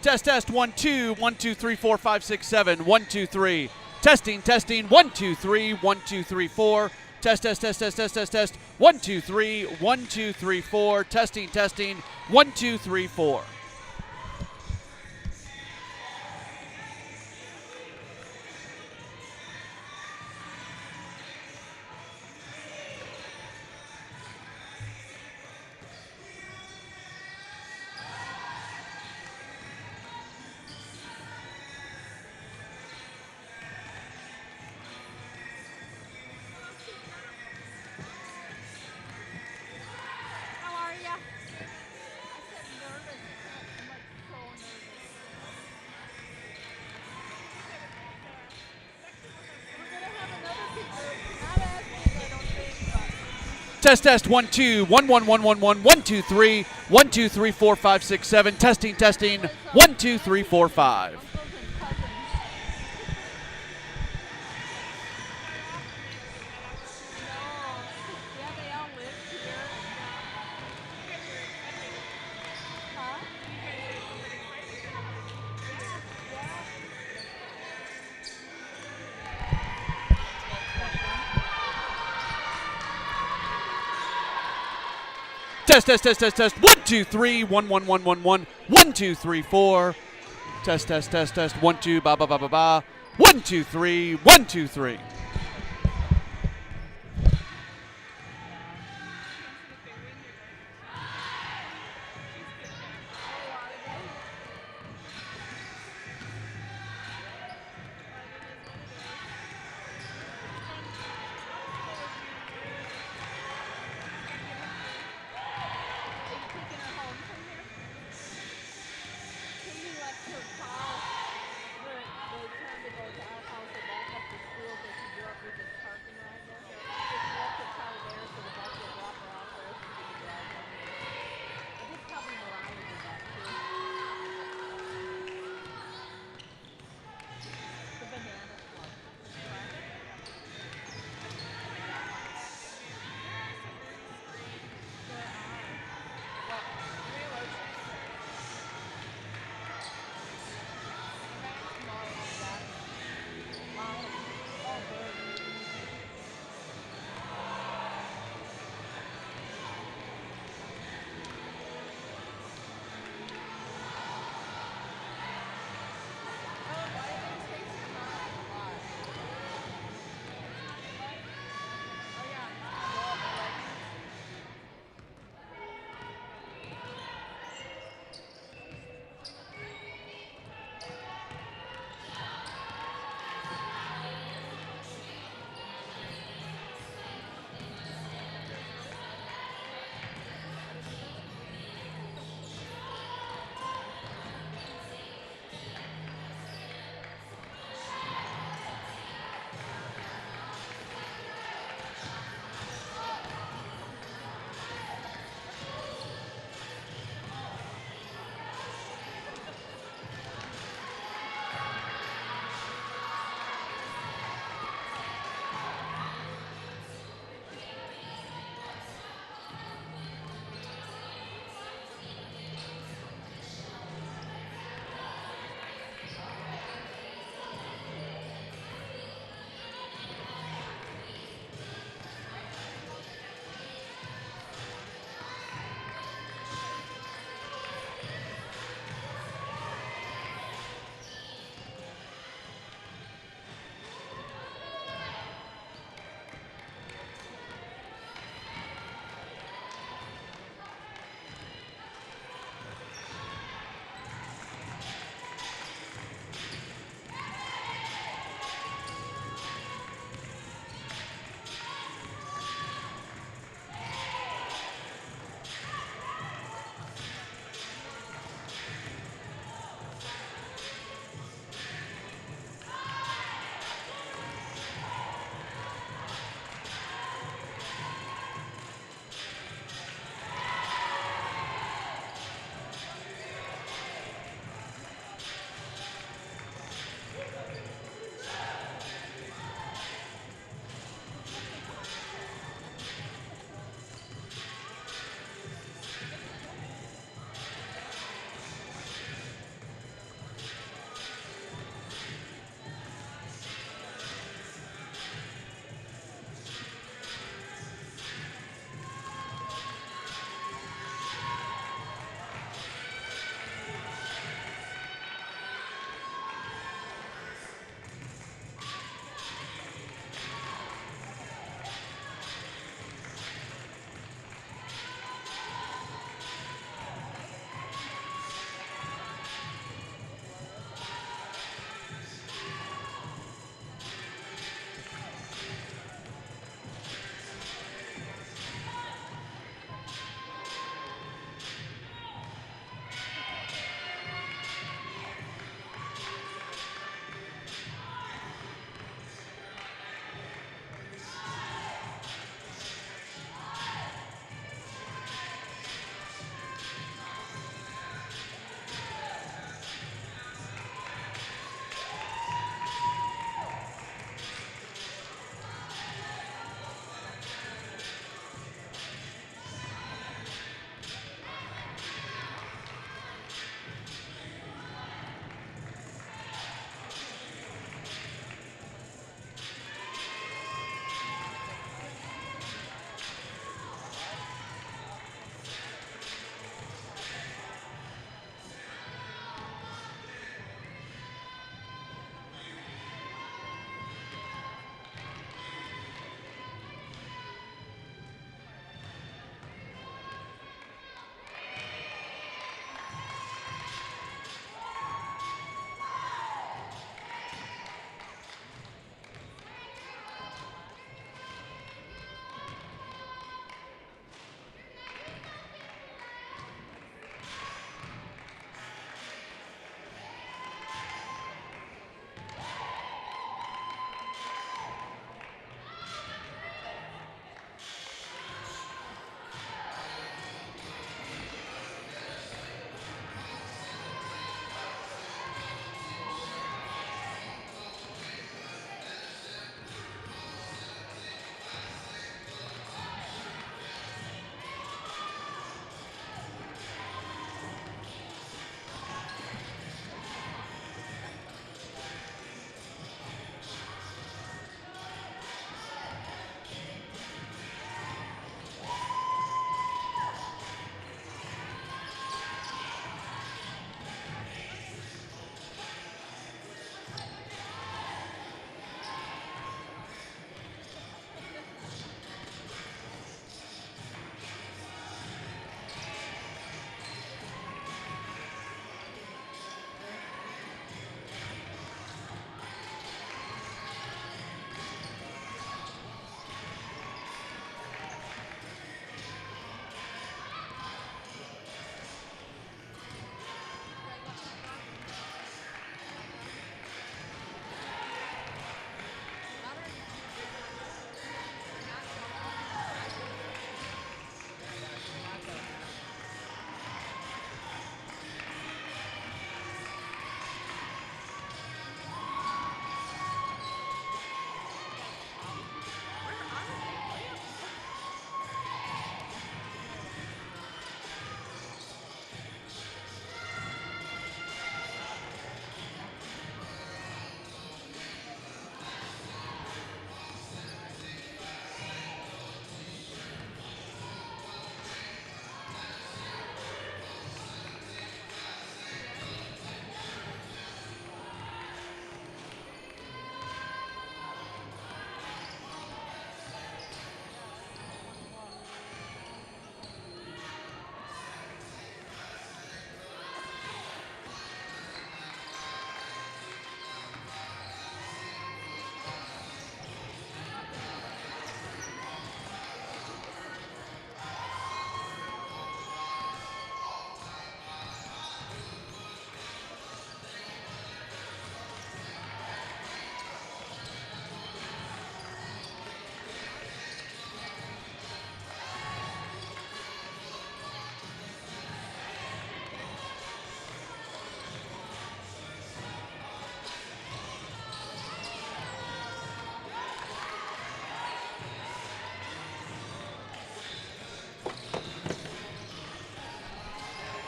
Test 1 2 1 2 3 4 5 6 7 1 2 3. Testing 1 2 3 1 2 3 4. Test 1 2 3 1 2 3 4. Testing 1 2 3 4. Test 1 2 1 1 1 1 1 1 2 3 1 2 3 4 5 6 7. Testing 1 2 3 4 5. Test 1 2 3 1 1 1 1 1 1 2 3 4. Test 1 2 ba ba ba ba ba 1 2 3 1 2 3.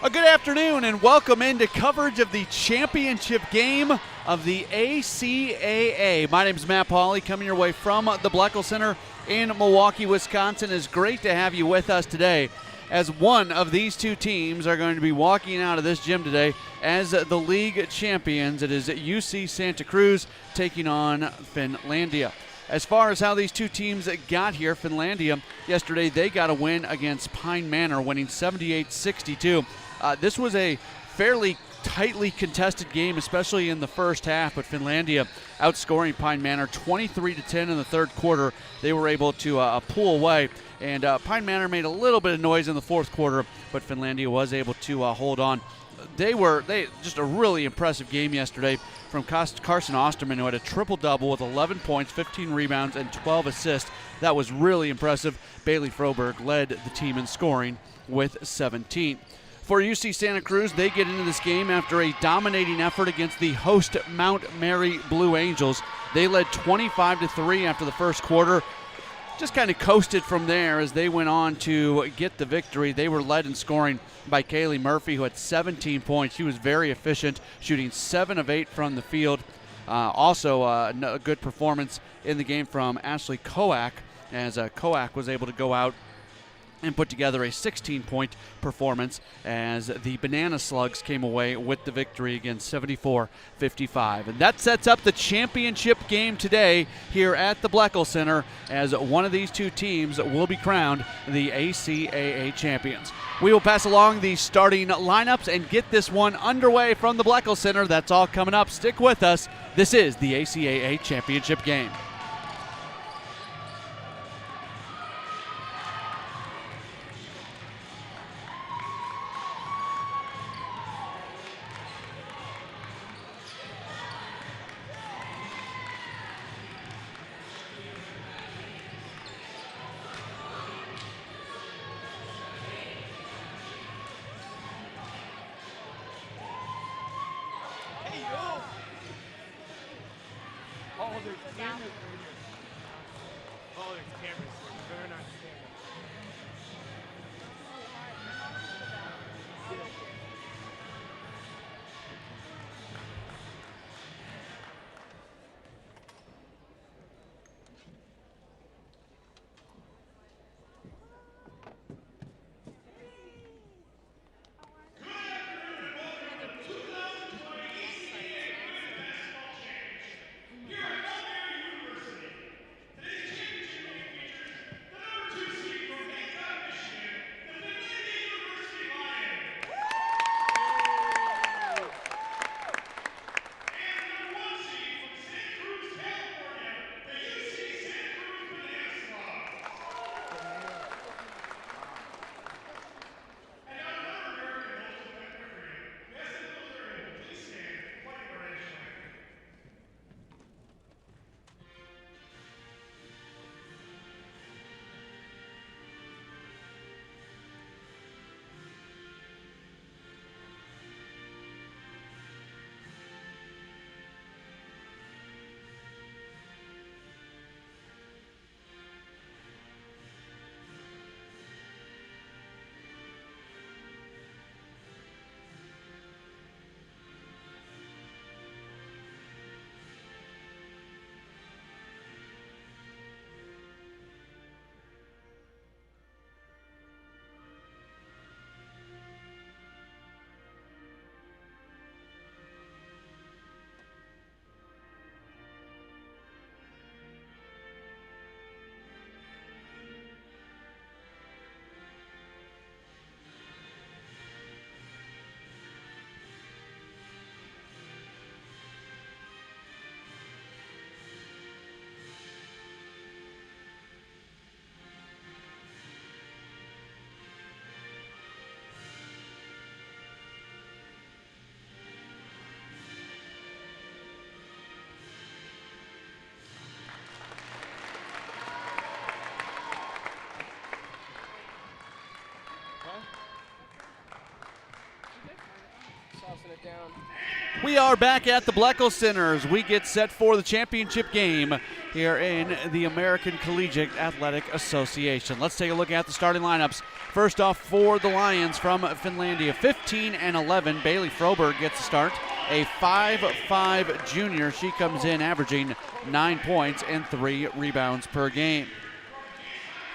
A good afternoon and welcome into coverage of the championship game of the ACAA. My name is Matt Pauley, coming your way from the Bleckel Center in Milwaukee, Wisconsin. It's great to have you with us today, as one of these two teams are going to be walking out of this gym today as the league champions. It is UC Santa Cruz taking on Finlandia. As far as how these two teams got here, Finlandia, yesterday they got a win against Pine Manor, winning 78-62. This was a fairly tightly contested game, especially in the first half, but Finlandia outscoring Pine Manor 23-10 in the third quarter. They were able to pull away, and Pine Manor made a little bit of noise in the fourth quarter, but Finlandia was able to hold on. They just a really impressive game yesterday from Carson Osterman, who had a triple-double with 11 points, 15 rebounds, and 12 assists. That was really impressive. Bailey Froberg led the team in scoring with 17. For UC Santa Cruz, they get into this game after a dominating effort against the host Mount Mary Blue Angels. They led 25-3 after the first quarter. Just kind of coasted from there as they went on to get the victory. They were led in scoring by Kaylie Murphy, who had 17 points. She was very efficient, shooting 7 of 8 from the field. Also, a good performance in the game from Ashley Koak, as Koak was able to go out and put together a 16-point performance as the Banana Slugs came away with the victory against 74-55. And that sets up the championship game today here at the Bleckel Center, as one of these two teams will be crowned the ACAA champions. We will pass along the starting lineups and get this one underway from the Bleckel Center. That's all coming up. Stick with us. This is the ACAA championship game. It down. We are back at the Bleckel Center as we get set for the championship game here in the American Collegiate Athletic Association. Let's take a look at the starting lineups. First off for the Lions from Finlandia, 15-11, Bailey Froberg gets the start. A 5'5" junior. She comes in averaging 9 points and 3 rebounds per game.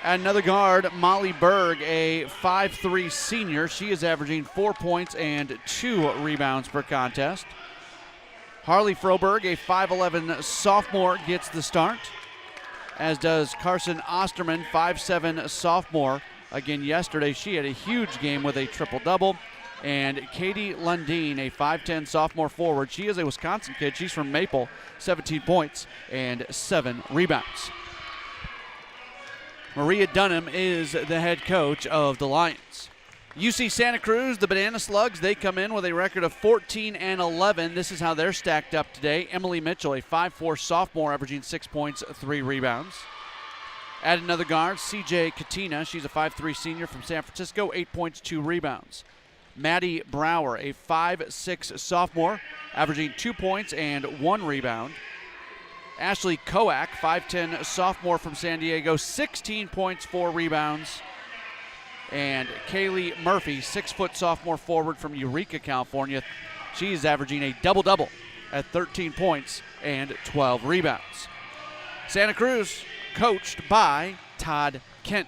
At another guard, Molly Berg, a 5'3" senior. She is averaging 4 points and 2 rebounds per contest. Harley Froberg, a 5'11" sophomore, gets the start, as does Carson Osterman, 5'7" sophomore. Again, yesterday she had a huge game with a triple-double. And Katie Lundin, a 5'10" sophomore forward. She is a Wisconsin kid. She's from Maple, 17 points and 7 rebounds. Maria Dunham is the head coach of the Lions. UC Santa Cruz, the Banana Slugs, they come in with a record of 14-11. This is how they're stacked up today. Emily Mitchell, a 5'4" sophomore, averaging 6 points, 3 rebounds. Add another guard, CJ Katina. She's a 5'3" senior from San Francisco, 8 points, 2 rebounds. Maddie Brower, a 5'6" sophomore, averaging 2 points and 1 rebound. Ashley Koak, 5'10" sophomore from San Diego, 16 points, 4 rebounds. And Kaylie Murphy, 6' sophomore forward from Eureka, California. She's averaging a double-double at 13 points and 12 rebounds. Santa Cruz, coached by Todd Kent.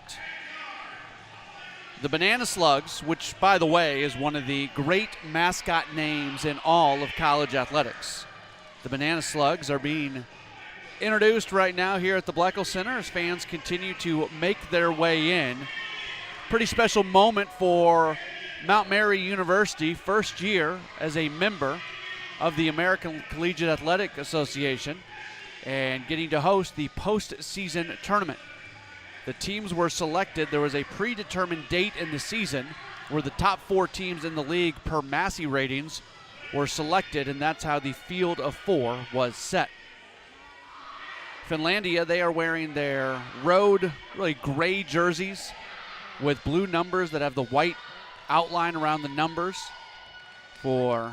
The Banana Slugs, which, by the way, is one of the great mascot names in all of college athletics. The Banana Slugs are being introduced right now here at the Bleckel Center as fans continue to make their way in. Pretty special moment for Mount Mary University, first year as a member of the American Collegiate Athletic Association and getting to host the postseason tournament. The teams were selected. There was a predetermined date in the season where the top 4 teams in the league per Massey ratings were selected, and that's how the field of 4 was set. Finlandia, they are wearing their road, really gray jerseys with blue numbers that have the white outline around the numbers. For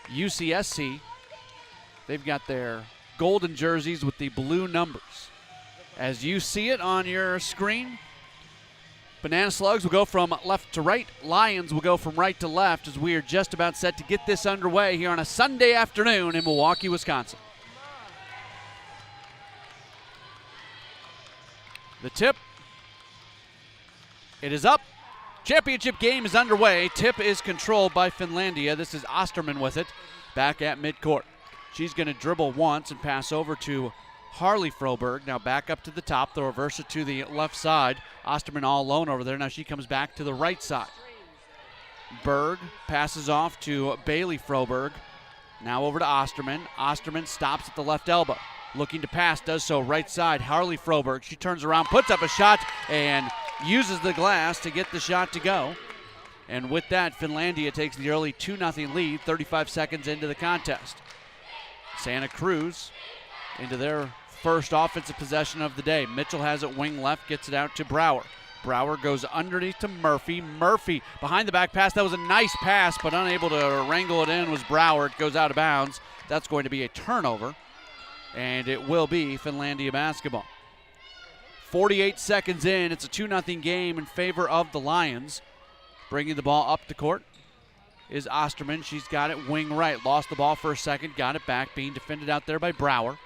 UCSC, they've got their golden jerseys with the blue numbers. As you see it on your screen, Banana Slugs will go from left to right. Lions will go from right to left as we are just about set to get this underway here on a Sunday afternoon in Milwaukee, Wisconsin. The tip, it is up. Championship game is underway. Tip is controlled by Finlandia. This is Osterman with it, back at midcourt. She's going to dribble once and pass over to Harley Froberg. Now back up to the top. They'll reverse it to the left side. Osterman all alone over there. Now she comes back to the right side. Berg passes off to Bailey Froberg. Now over to Osterman. Osterman stops at the left elbow. Looking to pass, does so right side. Harley Froberg. She turns around, puts up a shot, and uses the glass to get the shot to go. And with that, Finlandia takes the early 2-0 lead, 35 seconds into the contest. Santa Cruz into their first offensive possession of the day. Mitchell has it wing left, gets it out to Brower. Brower goes underneath to Murphy. Murphy behind the back pass. That was a nice pass, but unable to wrangle it in was Brower. It goes out of bounds. That's going to be a turnover, and it will be Finlandia basketball. 48 seconds in. It's a 2-0 game in favor of the Lions. Bringing the ball up the court is Osterman. She's got it wing right. Lost the ball for a second. Got it back. Being defended out there by Brower.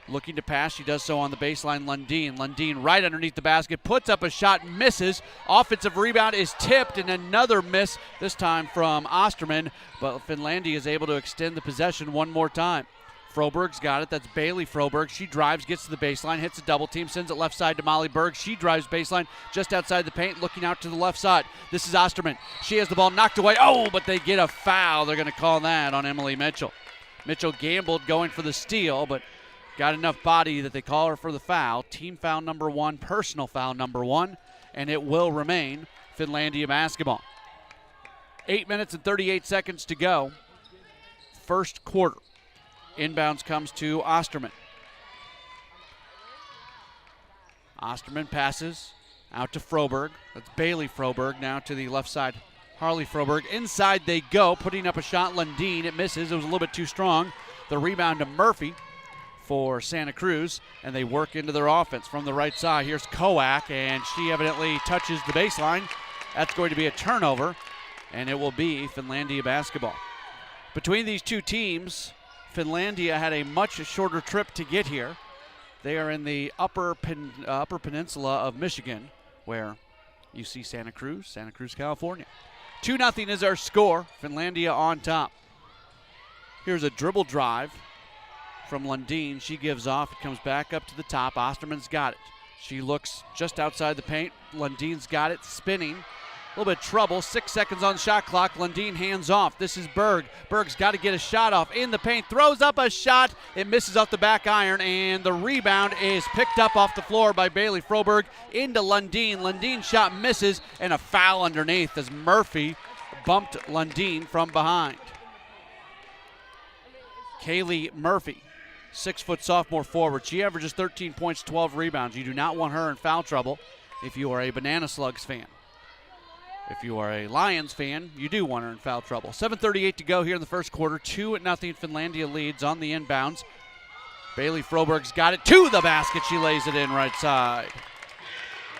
Looking to pass. She does so on the baseline. Lundin. Lundin right underneath the basket. Puts up a shot. Misses. Offensive rebound is tipped, and another miss, this time from Osterman. But Finlandia is able to extend the possession one more time. Froberg's got it. That's Bailey Froberg. She drives, gets to the baseline, hits a double team, sends it left side to Molly Berg. She drives baseline just outside the paint, looking out to the left side. This is Osterman. She has the ball knocked away. Oh, but they get a foul. They're going to call that on Emily Mitchell. Mitchell gambled going for the steal, but got enough body that they call her for the foul. Team foul number 1, personal foul number 1, and it will remain Finlandia basketball. 8 minutes and 38 seconds to go. First quarter. Inbounds comes to Osterman. Osterman passes out to Froberg. That's Bailey Froberg now to the left side. Harley Froberg. Inside they go, putting up a shot. Lundin. It misses. It was a little bit too strong. The rebound to Murphy for Santa Cruz, and they work into their offense from the right side. Here's Koak, and she evidently touches the baseline. That's going to be a turnover, and it will be Finlandia basketball. Between these two teams, Finlandia had a much shorter trip to get here. They are in the upper peninsula of Michigan, where you see Santa Cruz, California. 2-0 is our score. Finlandia on top. Here's a dribble drive from Lundin. She gives off. It comes back up to the top. Osterman's got it. She looks just outside the paint. Lundin's got it, spinning. A little bit of trouble. 6 seconds on the shot clock. Lundin hands off. This is Berg. Berg's got to get a shot off in the paint. Throws up a shot. It misses off the back iron, and the rebound is picked up off the floor by Bailey Froberg into Lundin. Lundin's shot misses, and a foul underneath as Murphy bumped Lundin from behind. Kaylie Murphy, 6-foot sophomore forward. She averages 13 points, 12 rebounds. You do not want her in foul trouble if you are a Banana Slugs fan. If you are a Lions fan, you do want her in foul trouble. 7:38 to go here in the first quarter. 2-0 Finlandia leads on the inbounds. Bailey Froberg's got it to the basket. She lays it in right side.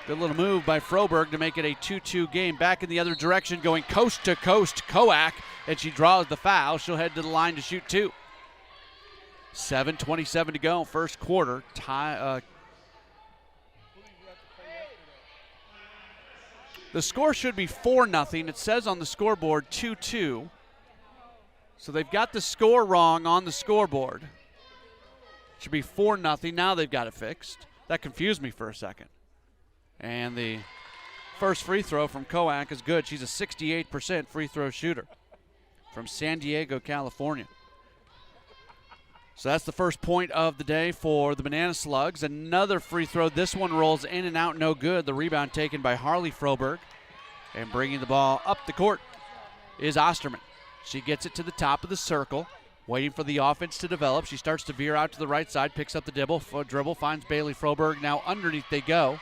Good little move by Froberg to make it a 2-2 game. Back in the other direction, going coast to coast. Koak, and she draws the foul. She'll head to the line to shoot two. 7:27 to go, first quarter. The score should be 4-0. It says on the scoreboard 2-2. So they've got the score wrong on the scoreboard. It should be 4-0. Now they've got it fixed. That confused me for a second. And the first free throw from Koak is good. She's a 68% free throw shooter from San Diego, California. So that's the first point of the day for the Banana Slugs. Another free throw. This one rolls in and out, no good. The rebound taken by Harley Froberg. And bringing the ball up the court is Osterman. She gets it to the top of the circle, waiting for the offense to develop. She starts to veer out to the right side, picks up the dribble, finds Bailey Froberg. Now underneath they go.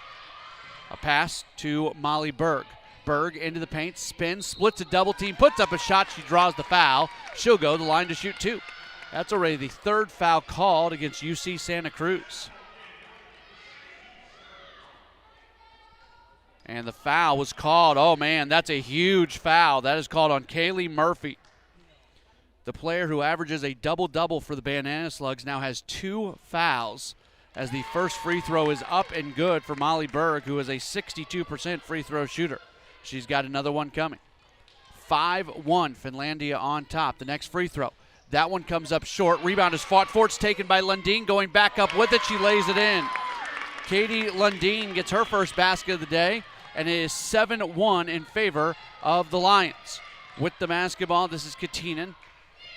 A pass to Molly Berg. Berg into the paint, spins, splits a double team, puts up a shot. She draws the foul. She'll go to the line to shoot two. That's already the third foul called against UC Santa Cruz. And the foul was called. Oh, man, that's a huge foul. That is called on Kaylie Murphy. The player who averages a double-double for the Banana Slugs now has 2 fouls as the first free throw is up and good for Molly Berg, who is a 62% free throw shooter. She's got another one coming. 5-1, Finlandia on top. The next free throw. That one comes up short. Rebound is fought for. It's taken by Lundin. Going back up with it. She lays it in. Katie Lundin gets her first basket of the day, and it is 7-1 in favor of the Lions. With the basketball, this is Katinen.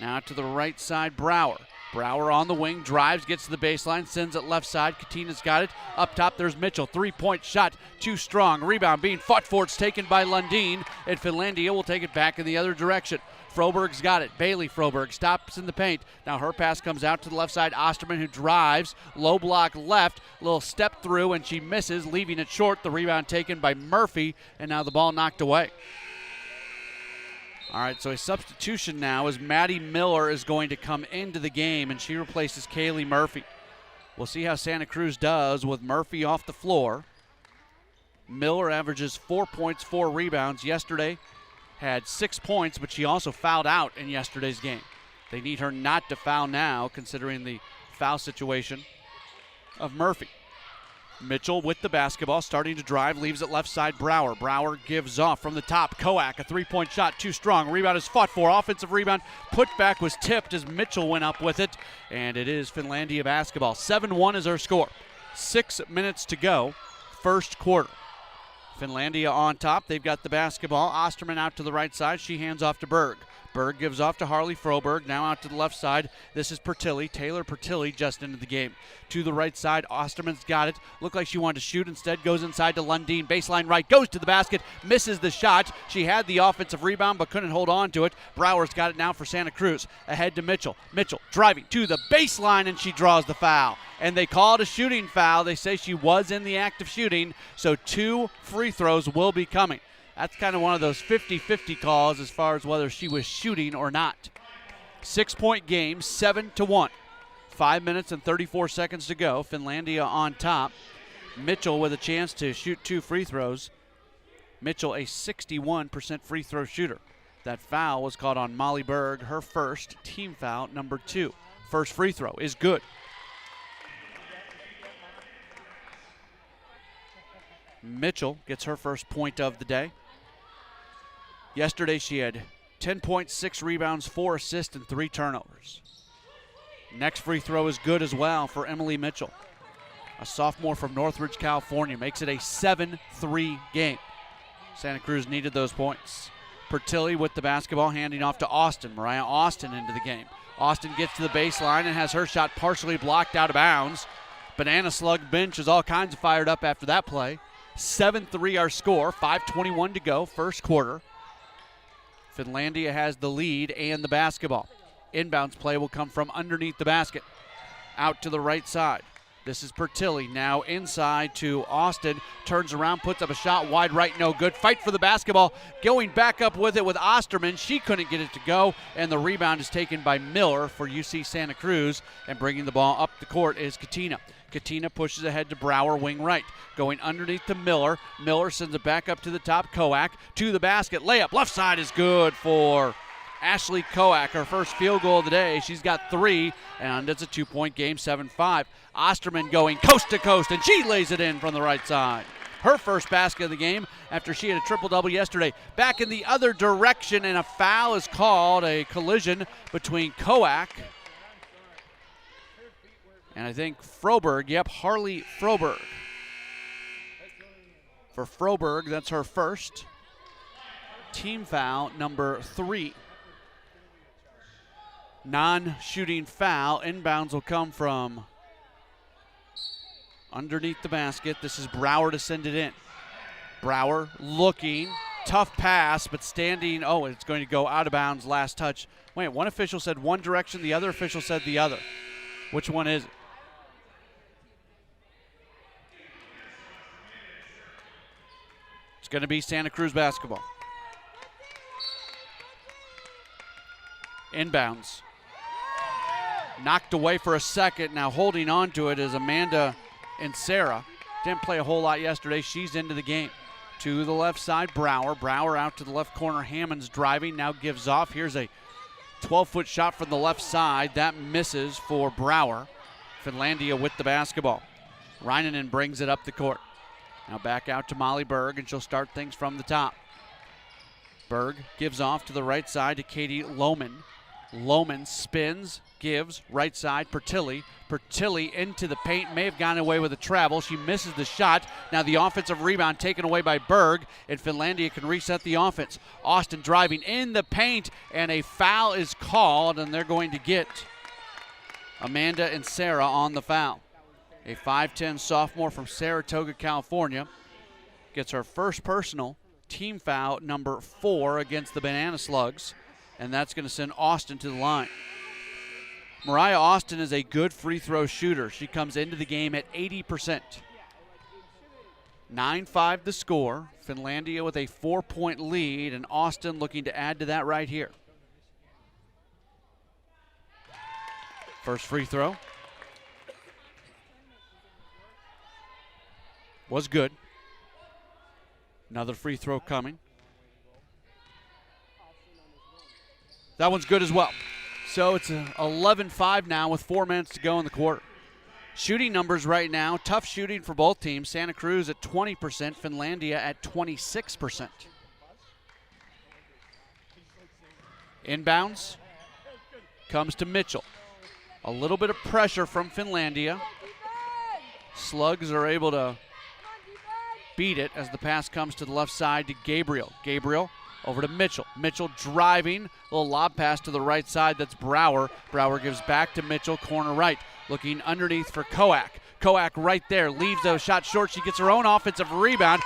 Now to the right side, Brower. Brower on the wing, drives, gets to the baseline, sends it left side. Katinen's got it. Up top, there's Mitchell. Three-point shot, too strong. Rebound being fought for. It's taken by Lundin, and Finlandia will take it back in the other direction. Froberg's got it. Bailey Froberg stops in the paint. Now her pass comes out to the left side. Osterman, who drives, low block left, little step through, and she misses, leaving it short. The rebound taken by Murphy, and now the ball knocked away. All right, so a substitution now as Maddie Miller is going to come into the game, and she replaces Kaylie Murphy. We'll see how Santa Cruz does with Murphy off the floor. Miller averages 4 points, 4 rebounds. Yesterday had 6 points, but she also fouled out in yesterday's game. They need her not to foul now, considering the foul situation of Murphy. Mitchell with the basketball, starting to drive, leaves it left side. Brower. Brower gives off from the top. Koak, a three-point shot, too strong. Rebound is fought for. Offensive rebound. Putback was tipped as Mitchell went up with it, and it is Finlandia basketball. 7-1 is our score. 6 minutes to go, first quarter. Finlandia on top. They've got the basketball. Osterman out to the right side. She hands off to Berg. Berg gives off to Harley Froberg. Now out to the left side. This is Pertilly. Taylor Pertilly just into the game. To the right side. Osterman's got it. Looked like she wanted to shoot. Instead goes inside to Lundin. Baseline right. Goes to the basket. Misses the shot. She had the offensive rebound but couldn't hold on to it. Brower's got it now for Santa Cruz. Ahead to Mitchell. Mitchell driving to the baseline, and she draws the foul. And they call it a shooting foul. They say she was in the act of shooting, so 2 free throws will be coming. That's kind of one of those 50-50 calls as far as whether she was shooting or not. 6-point game, 7-1. 5 minutes and 34 seconds to go. Finlandia on top. Mitchell with a chance to shoot 2 free throws. Mitchell, a 61% free throw shooter. That foul was called on Molly Berg, her first, team foul number 2. First free throw is good. Mitchell gets her first point of the day. Yesterday she had 10 points, 6 rebounds, 4 assists, and 3 turnovers. Next free throw is good as well for Emily Mitchell. A sophomore from Northridge, California, makes it a 7-3 game. Santa Cruz needed those points. Pertilli with the basketball, handing off to Austin. Mariah Austin into the game. Austin gets to the baseline and has her shot partially blocked out of bounds. Banana Slug bench is all kinds of fired up after that play. 7-3 our score, 5:21 to go, first quarter. Finlandia has the lead and the basketball. Inbounds play will come from underneath the basket. Out to the right side. This is Pertilli now inside to Austin. Turns around, puts up a shot wide right, no good. Fight for the basketball. Going back up with it with Osterman. She couldn't get it to go, and the rebound is taken by Miller for UC Santa Cruz. And bringing the ball up the court is Katina. Katina pushes ahead to Brower, wing right. Going underneath to Miller. Miller sends it back up to the top. Koak to the basket. Layup. Left side is good for Ashley Koak, her first field goal of the day. She's got 3, and it's a 2-point game, 7-5. Osterman going coast to coast, and she lays it in from the right side. Her first basket of the game after she had a triple-double yesterday. Back in the other direction, and a foul is called, a collision between Koak and I think Froberg. Yep, Harley Froberg. For Froberg, that's her first. Team foul number 3. Non-shooting foul. Inbounds will come from underneath the basket. This is Brower to send it in. Brower looking. Tough pass, but standing. Oh, it's going to go out of bounds. Last touch. Wait, one official said one direction. The other official said the other. Which one is it? It's going to be Santa Cruz basketball. Inbounds. Knocked away for a second. Now holding on to it is Amanda and Sarah. Didn't play a whole lot yesterday. She's into the game. To the left side, Brower. Brower out to the left corner. Hammond's driving. Now gives off. Here's a 12-foot shot from the left side. That misses for Brower. Finlandia with the basketball. Reinanen brings it up the court. Now back out to Molly Berg, and she'll start things from the top. Berg gives off to the right side to Katie Lohman. Lohman spins, gives, right side, Pertilli. Pertilli into the paint, may have gone away with a travel. She misses the shot. Now the offensive rebound taken away by Berg, and Finlandia can reset the offense. Austin driving in the paint, and a foul is called, and they're going to get Amanda and Sarah on the foul. A 5'10 sophomore from Saratoga, California, gets her first personal, team foul number 4 against the Banana Slugs, and that's going to send Austin to the line. Mariah Austin is a good free throw shooter. She comes into the game at 80%. 9-5 the score. Finlandia with a 4-point lead, and Austin looking to add to that right here. First free throw was good. Another free throw coming. That one's good as well. So it's 11-5 now with 4 minutes to go in the quarter. Shooting numbers right now, tough shooting for both teams. Santa Cruz at 20%, Finlandia at 26%. Inbounds comes to Mitchell. A little bit of pressure from Finlandia. Slugs are able to beat it as the pass comes to the left side to Gabriel. Gabriel over to Mitchell. Mitchell driving. A little lob pass to the right side. That's Brower. Brower gives back to Mitchell, corner right. Looking underneath for Koak. Koak right there. Leaves those shots short. She gets her own offensive rebound.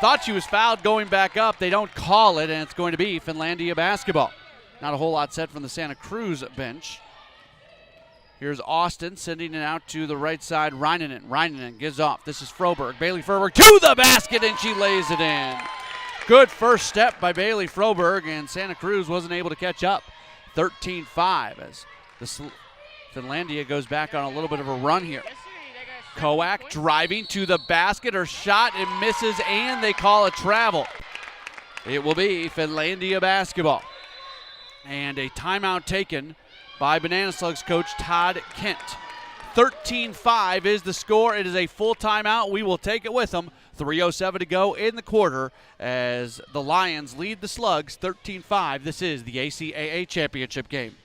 Thought she was fouled going back up. They don't call it, and it's going to be Finlandia basketball. Not a whole lot said from the Santa Cruz bench. Here's Austin sending it out to the right side. Reinanen. Reinanen gives off. This is Froberg. Bailey Froberg to the basket, and she lays it in. Good first step by Bailey Froberg, and Santa Cruz wasn't able to catch up. 13-5 as the Finlandia goes back on a little bit of a run here. Kowak driving to the basket. Her shot, it misses, and they call a travel. It will be Finlandia basketball. And a timeout taken by Banana Slugs coach Todd Kent. 13-5 is the score. It is a full timeout. We will take it with them. 3:07 to go in the quarter as the Lions lead the Slugs 13-5. This is the ACAA championship game.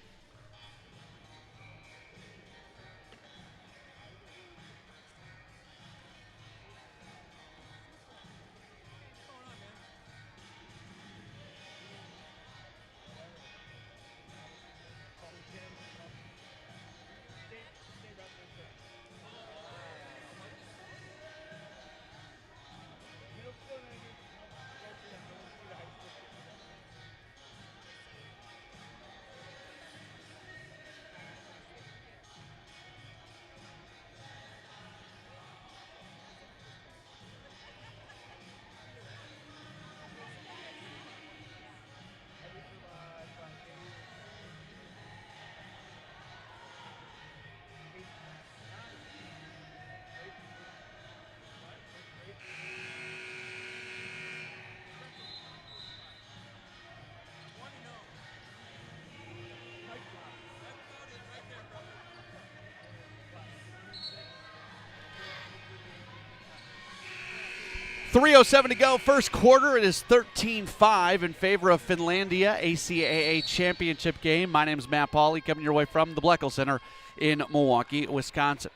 .307 to go, first quarter. It is 13-5 in favor of Finlandia, ACAA championship game. My name is Matt Pauley, coming your way from the Bleckel Center in Milwaukee, Wisconsin.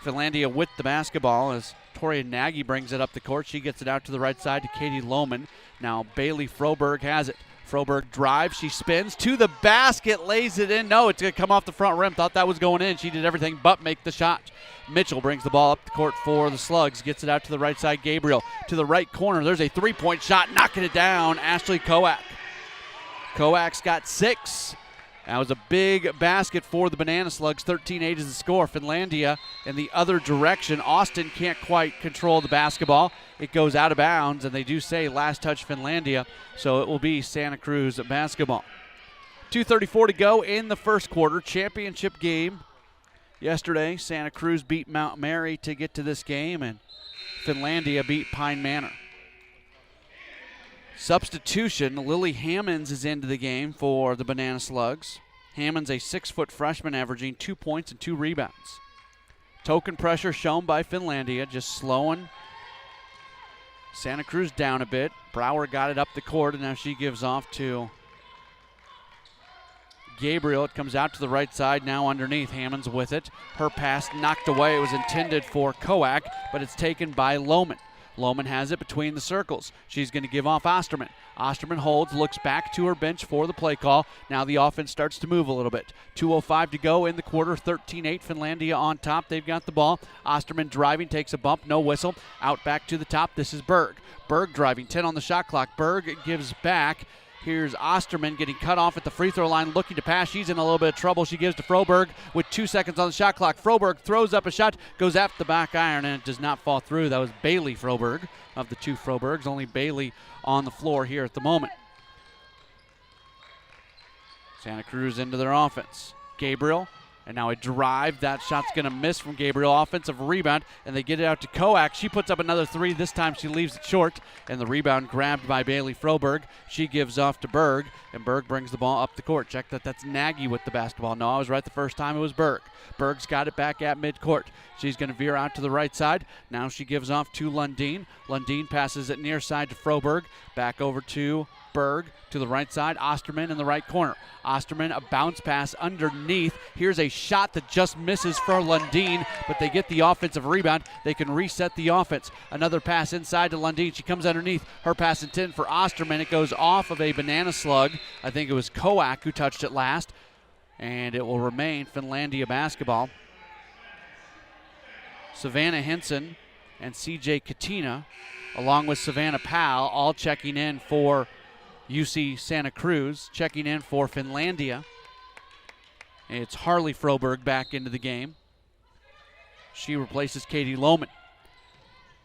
Finlandia with the basketball as Toria Nagy brings it up the court. She gets it out to the right side to Katie Lohman. Now Bailey Froberg has it. Froberg drives, she spins to the basket, lays it in. No, it's going to come off the front rim. Thought that was going in. She did everything but make the shot. Mitchell brings the ball up the court for the Slugs. Gets it out to the right side. Gabriel to the right corner. There's a three-point shot. Knocking it down. Ashley Kowak. Kowak's got 6. That was a big basket for the Banana Slugs. 13-8 is the score. Finlandia in the other direction. Austin can't quite control the basketball. It goes out of bounds, and they do say last touch Finlandia, so it will be Santa Cruz basketball. 2:34 to go in the first quarter. Championship game. Yesterday, Santa Cruz beat Mount Mary to get to this game, and Finlandia beat Pine Manor. Substitution, Lily Hammonds is into the game for the Banana Slugs. Hammonds, a 6-foot freshman, averaging 2 points and 2 rebounds. Token pressure shown by Finlandia, just slowing Santa Cruz down a bit. Brower got it up the court, and now she gives off to Gabriel. It comes out to the right side, now underneath. Hammonds with it. Her pass knocked away. It was intended for Kowak, but it's taken by Lohman. Lohman has it between the circles. She's going to give off Osterman. Osterman holds, looks back to her bench for the play call. Now the offense starts to move a little bit. 2:05 to go in the quarter. 13-8, Finlandia on top. They've got the ball. Osterman driving, takes a bump, no whistle. Out back to the top. This is Berg. Berg driving, 10 on the shot clock. Berg gives back. Here's Osterman getting cut off at the free throw line, looking to pass. She's in a little bit of trouble. She gives to Froberg with 2 seconds on the shot clock. Froberg throws up a shot, goes after the back iron, and it does not fall through. That was Bailey Froberg of the 2 Frobergs. Only Bailey on the floor here at the moment. Santa Cruz into their offense. Gabriel. And now a drive. That shot's going to miss from Gabriel. Offensive rebound, and they get it out to Kowak. She puts up another 3. This time she leaves it short, and the rebound grabbed by Bailey Froberg. She gives off to Berg, and Berg brings the ball up the court. Check that. That's Nagy with the basketball. No, I was right the first time. It was Berg. Berg's got it back at midcourt. She's going to veer out to the right side. Now she gives off to Lundin. Lundin passes it near side to Froberg. Back over to Berg to the right side. Osterman in the right corner. Osterman, a bounce pass underneath. Here's a shot that just misses for Lundin, but they get the offensive rebound. They can reset the offense. Another pass inside to Lundin. She comes underneath. Her pass intended for Osterman. It goes off of a Banana Slug. I think it was Kowak who touched it last, and it will remain Finlandia basketball. Savannah Henson and CJ Katina, along with Savannah Powell, all checking in for UC Santa Cruz. Checking in for Finlandia, it's Harley Froberg back into the game. She replaces Katie Lohman.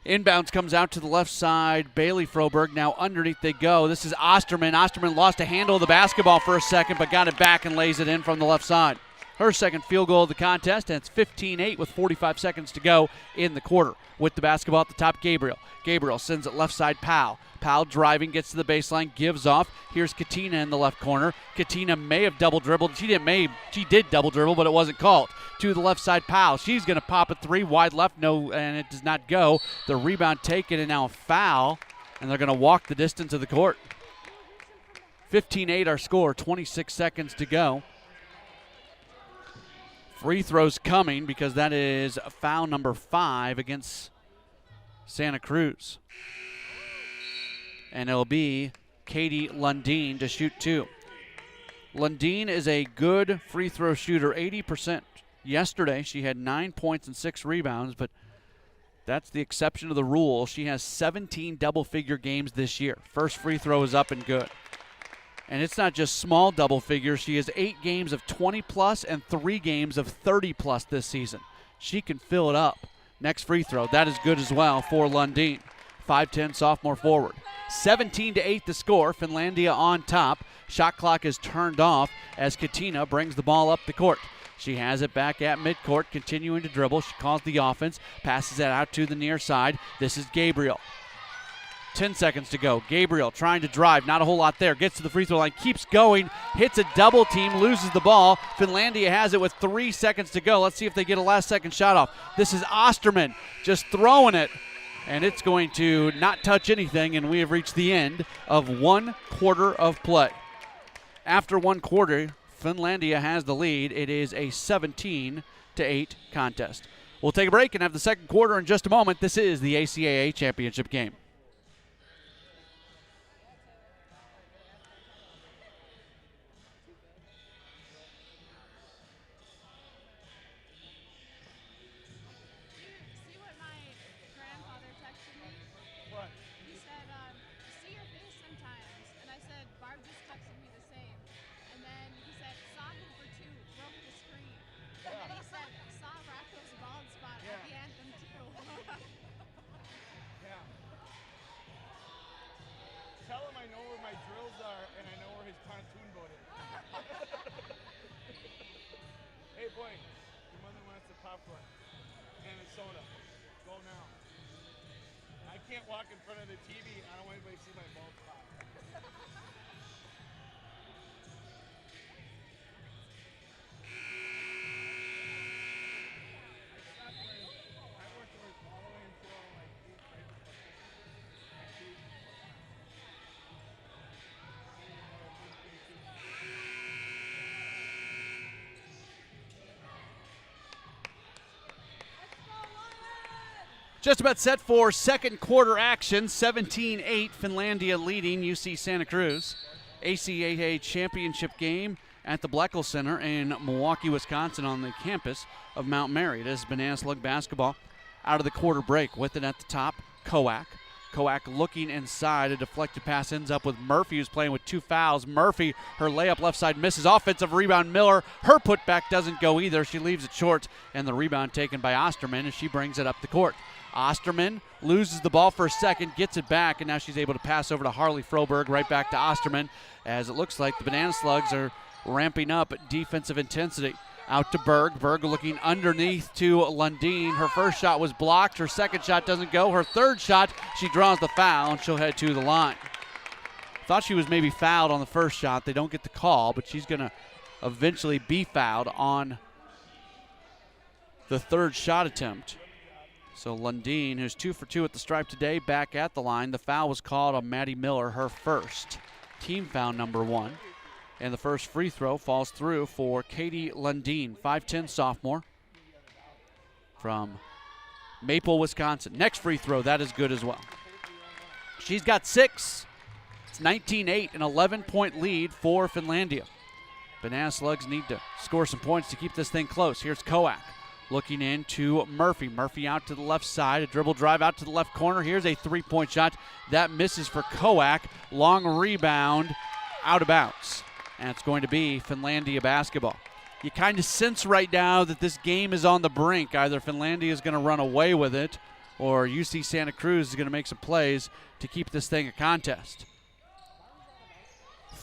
Inbounds comes out to the left side. Bailey Froberg, now underneath they go. This is Osterman. Osterman lost a handle of the basketball for a second, but got it back and lays it in from the left side. her second field goal of the contest, and it's 15-8 with 45 seconds to go in the quarter. With the basketball at the top, Gabriel. Gabriel sends it left side, Powell. Powell driving, gets to the baseline, gives off. Here's Katina in the left corner. Katina may have double dribbled. She did double dribble, but it wasn't called. To the left side, Powell. She's going to pop a three, wide left, no, and it does not go. The rebound taken, and now a foul, and they're going to walk the distance of the court. 15-8 our score, 26 seconds to go. Free throws coming because that is foul number 5 against Santa Cruz. And it'll be Katie Lundin to shoot 2. Lundin is a good free throw shooter, 80%. Yesterday she had 9 points and 6 rebounds, but that's the exception to the rule. She has 17 double-figure games this year. First free throw is up and good. And it's not just small double figures. She has 8 games of 20-plus and 3 games of 30-plus this season. She can fill it up. Next free throw, that is good as well for Lundin. 5'10" sophomore forward. 17-8 the score. Finlandia on top. Shot clock is turned off as Katina brings the ball up the court. She has it back at midcourt, continuing to dribble. She calls the offense, passes it out to the near side. This is Gabriel. 10 seconds to go. Gabriel trying to drive. Not a whole lot there. Gets to the free throw line. Keeps going. Hits a double team. Loses the ball. Finlandia has it with 3 seconds to go. Let's see if they get a last second shot off. This is Osterman just throwing it. And it's going to not touch anything. And we have reached the end of 1 quarter of play. After 1 quarter, Finlandia has the lead. It is a 17-8 contest. We'll take a break and have the second quarter in just a moment. This is the ACAA championship game. Just about set for second quarter action. 17-8, Finlandia leading UC Santa Cruz. ACAA championship game at the Bleckel Center in Milwaukee, Wisconsin on the campus of Mount Mary. It is Banana Slug basketball out of the quarter break. With it at the top, Koak. Koak looking inside. A deflected pass ends up with Murphy, who's playing with 2 fouls. Murphy, her layup left side misses. Offensive rebound, Miller. Her putback doesn't go either. She leaves it short, and the rebound taken by Osterman as she brings it up the court. Osterman loses the ball for a second, gets it back, and now she's able to pass over to Harley Froberg, right back to Osterman, as it looks like the Banana Slugs are ramping up defensive intensity. Out to Berg. Berg looking underneath to Lundin. Her first shot was blocked. Her second shot doesn't go. Her third shot, she draws the foul, and she'll head to the line. Thought she was maybe fouled on the first shot. They don't get the call, but she's going to eventually be fouled on the third shot attempt. So Lundin, who's 2 for 2 at the stripe today, back at the line. The foul was called on Maddie Miller, her first. Team foul number 1. And the first free throw falls through for Katie Lundin, 5'10" sophomore from Maple, Wisconsin. Next free throw, that is good as well. She's got 6. It's 19-8, an 11-point lead for Finlandia. Banana Slugs need to score some points to keep this thing close. Here's Koak. Looking into Murphy. Murphy out to the left side. A dribble drive out to the left corner. Here's a 3-point shot. That misses for Koak. Long rebound out of bounds. And it's going to be Finlandia basketball. You kind of sense right now that this game is on the brink. Either Finlandia is going to run away with it or UC Santa Cruz is going to make some plays to keep this thing a contest.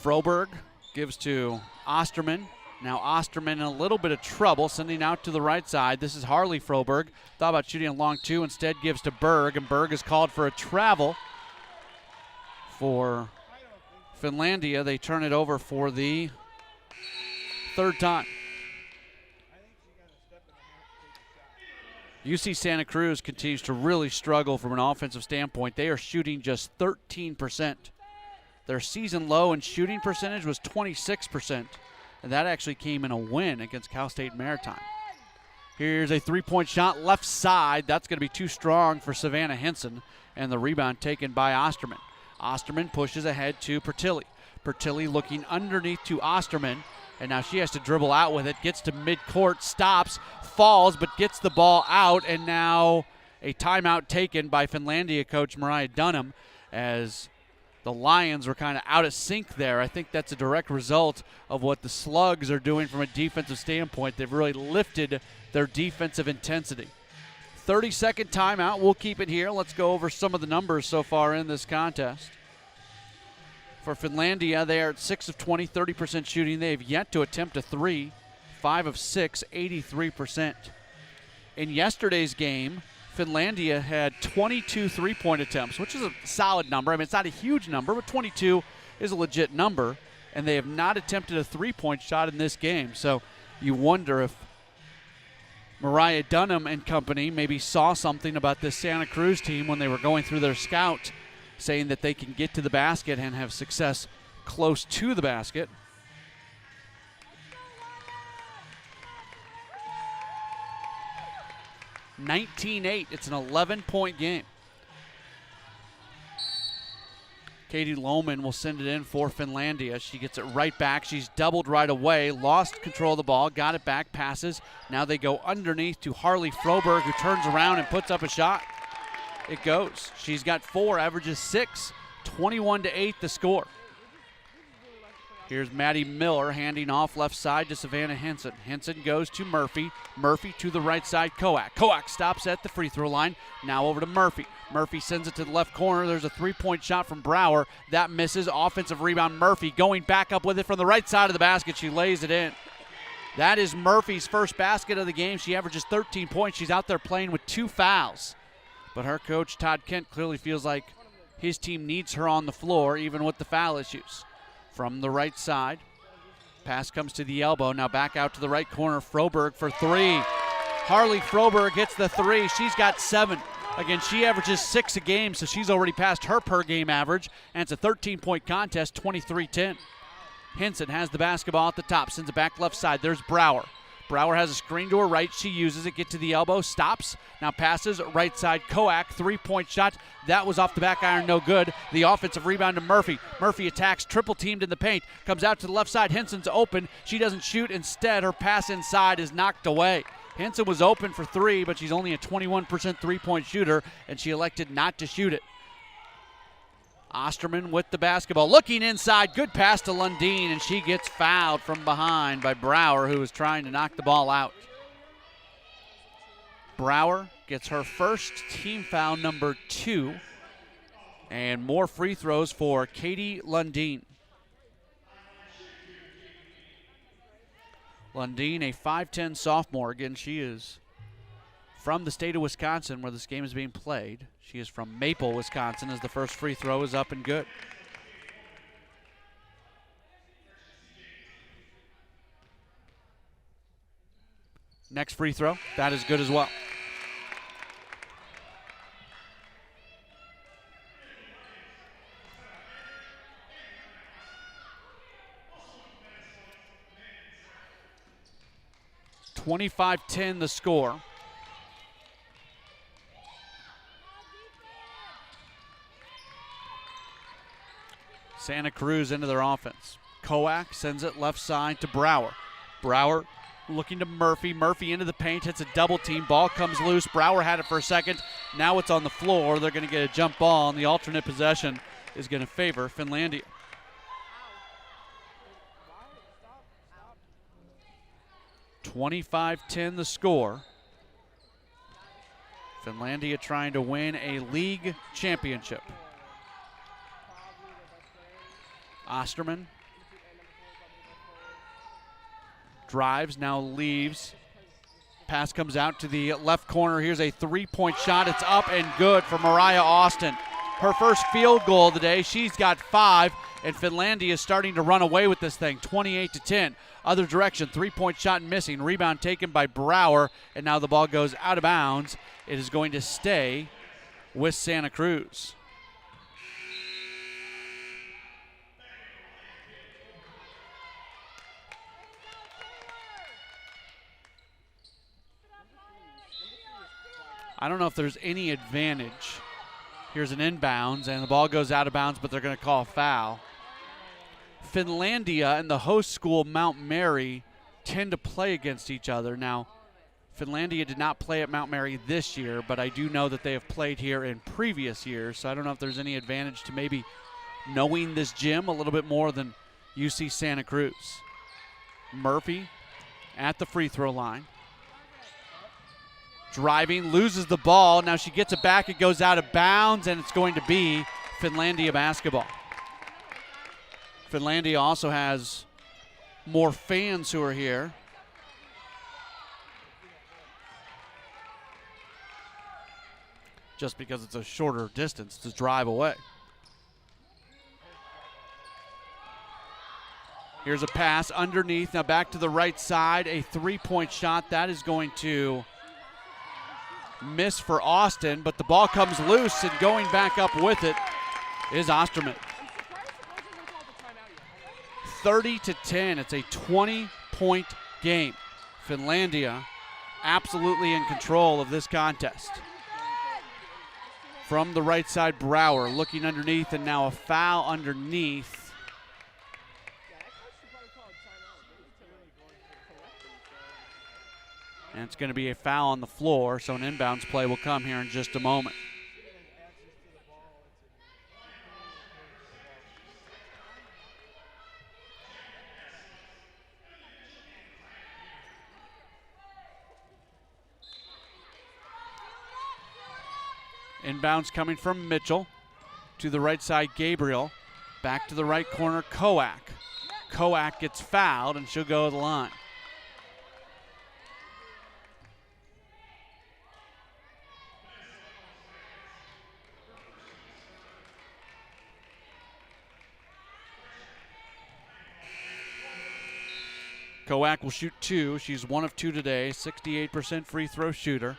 Froberg gives to Osterman. Now Osterman in a little bit of trouble, sending out to the right side. This is Harley Froberg. Thought about shooting a long two, instead gives to Berg, and Berg is called for a travel for Finlandia. They turn it over for the third time. UC Santa Cruz continues to really struggle from an offensive standpoint. They are shooting just 13%. Their season low in shooting percentage was 26%, and that actually came in a win against Cal State Maritime. Here's a three-point shot left side. That's going to be too strong for Savannah Henson, and the rebound taken by Osterman. Osterman pushes ahead to Pertilly. Pertilly looking underneath to Osterman, and now she has to dribble out with it, gets to midcourt, stops, falls, but gets the ball out, and now a timeout taken by Finlandia coach Mariah Dunham as the Lions were kind of out of sync there. I think that's a direct result of what the Slugs are doing from a defensive standpoint. They've really lifted their defensive intensity. 30-second timeout. We'll keep it here. Let's go over some of the numbers so far in this contest. For Finlandia, they are at 6 of 20, 30% shooting. They have yet to attempt a three. 5 of 6, 83%. In yesterday's game, Finlandia had 22 three-point attempts, which is a solid number. I mean, it's not a huge number, but 22 is a legit number, and they have not attempted a three-point shot in this game. So you wonder if Mariah Dunham and company maybe saw something about this Santa Cruz team when they were going through their scout, saying that they can get to the basket and have success close to the basket. (19-8). It's an 11-point game. Katie Lohman will send it in for Finlandia. She gets it right back. She's doubled right away, lost control of the ball, got it back, passes. Now they go underneath to Harley Froberg, who turns around and puts up a shot. It goes. She's got 4, averages 6, 21-8 the score. Here's Maddie Miller handing off left side to Savannah Henson. Henson goes to Murphy. Murphy to the right side, Koak. Koak stops at the free throw line. Now over to Murphy. Murphy sends it to the left corner. There's a three-point shot from Brower. That misses. Offensive rebound, Murphy going back up with it from the right side of the basket. She lays it in. That is Murphy's first basket of the game. She averages 13 points. She's out there playing with 2 fouls. But her coach, Todd Kent, clearly feels like his team needs her on the floor, even with the foul issues. From the right side, pass comes to the elbow. Now back out to the right corner. Froberg for 3. Harley Froberg hits the 3. She's got 7. Again, she averages 6 a game, so she's already passed her per-game average, and it's a 13-point contest, 23-10. Henson has the basketball at the top, sends it back left side. There's Brower. Brower has a screen to her right. She uses it, get to the elbow, stops. Now passes right side. Koak, three-point shot. That was off the back iron, no good. The offensive rebound to Murphy. Murphy attacks, triple teamed in the paint. Comes out to the left side. Henson's open. She doesn't shoot. Instead, her pass inside is knocked away. Henson was open for 3, but she's only a 21% three-point shooter, and she elected not to shoot it. Osterman with the basketball. Looking inside, good pass to Lundin, and she gets fouled from behind by Brower, who was trying to knock the ball out. Brower gets her first team foul, number 2, and more free throws for Katie Lundin. Lundin, a 5'10 sophomore. Again, she is from the state of Wisconsin, where this game is being played. She is from Maple, Wisconsin, as the first free throw is up and good. Next free throw, that is good as well. (25-10) the score. Santa Cruz into their offense. Koak sends it left side to Brower. Brower looking to Murphy. Murphy into the paint, hits a double team. Ball comes loose. Brower had it for a second. Now it's on the floor. They're going to get a jump ball, and the alternate possession is going to favor Finlandia. (25-10) the score. Finlandia trying to win a league championship. Osterman Drives, now leaves. Pass comes out to the left corner. Here's a three-point shot. It's up and good for Mariah Austin. Her first field goal of the day. She's got 5, and Finlandia is starting to run away with this thing, 28-10. Other direction, three-point shot missing. Rebound taken by Brower, and now the ball goes out of bounds. It is going to stay with Santa Cruz. I don't know if there's any advantage. Here's an inbounds, and the ball goes out of bounds, but they're going to call a foul. Finlandia and the host school, Mount Mary, tend to play against each other. Now, Finlandia did not play at Mount Mary this year, but I do know that they have played here in previous years, so I don't know if there's any advantage to maybe knowing this gym a little bit more than UC Santa Cruz. Murphy at the free throw line. Driving, loses the ball. Now she gets it back. It goes out of bounds, and it's going to be Finlandia basketball. Finlandia also has more fans who are here. Just because it's a shorter distance to drive away. Here's a pass underneath. Now back to the right side. A three-point shot. That is going to miss for Austin, but the ball comes loose, and going back up with it is Osterman. 30-10. It's a 20-point game. Finlandia absolutely in control of this contest. From the right side, Brower looking underneath, and now a foul underneath. And it's going to be a foul on the floor, so an inbounds play will come here in just a moment. Inbounds coming from Mitchell. To the right side, Gabriel. Back to the right corner, Koak. Koak gets fouled, and she'll go to the line. Koak will shoot 2. She's 1 of 2 today, 68% free throw shooter.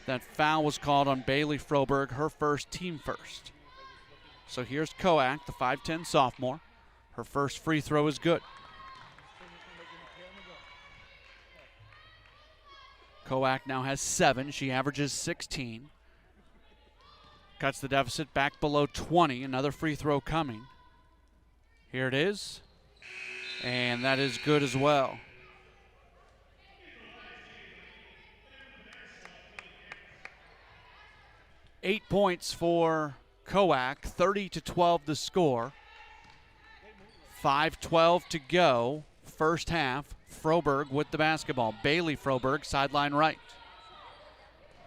That foul was called on Bailey Froberg, her first, team first. So here's Koak, the 5'10 sophomore. Her first free throw is good. Koak now has 7. She averages 16. Cuts the deficit back below 20. Another free throw coming. Here it is. And that is good as well. Eight points for Koak, 30-12 the score. 5:12 to go, first half. Froberg with the basketball. Bailey Froberg, sideline right.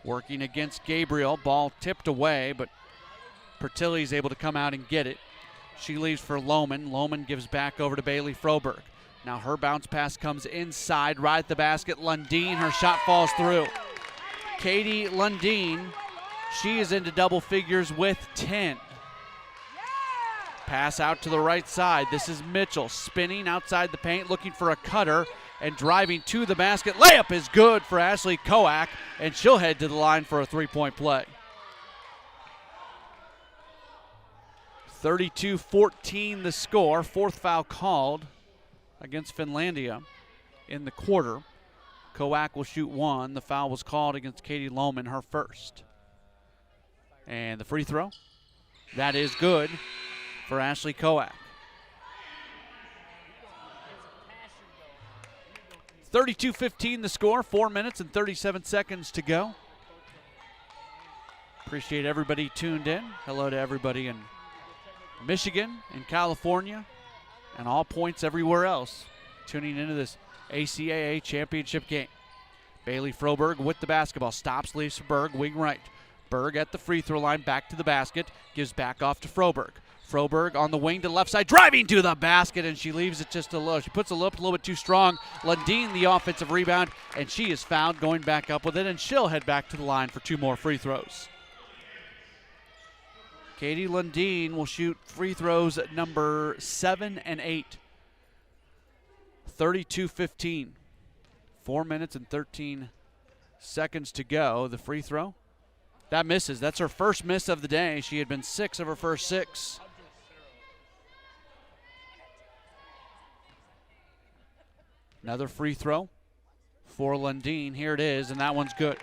Working against Gabriel, ball tipped away, but Pertilli's able to come out and get it. She leaves for Lohman. Lohman gives back over to Bailey Froberg. Now her bounce pass comes inside, right at the basket. Lundin, her shot falls through. Katie Lundin, she is into double figures with 10. Pass out to the right side. This is Mitchell spinning outside the paint, looking for a cutter and driving to the basket. Layup is good for Ashley Koak, and she'll head to the line for a three-point play. 32-14 the score. Fourth foul called against Finlandia in the quarter. Koak will shoot 1. The foul was called against Katie Lohman, her first. And the free throw, that is good for Ashley Koak. 32-15 the score. 4 minutes and 37 seconds to go. Appreciate everybody tuned in. Hello to everybody in Michigan and California and all points everywhere else tuning into this ACAA championship game. Bailey Froberg with the basketball. Stops, leaves for Berg, wing right. Berg at the free throw line, back to the basket, gives back off to Froberg. Froberg on the wing to the left side, driving to the basket, and she leaves it just a little. She puts it up a little bit too strong. Lundin, the offensive rebound, and she is fouled going back up with it, and she'll head back to the line for 2 more free throws. Katie Lundin will shoot free throws at number 7 and 8. 32-15. 4 minutes and 13 seconds to go. The free throw, that misses. That's her first miss of the day. She had been 6 of her first 6. Another free throw for Lundin. Here it is, and that one's good.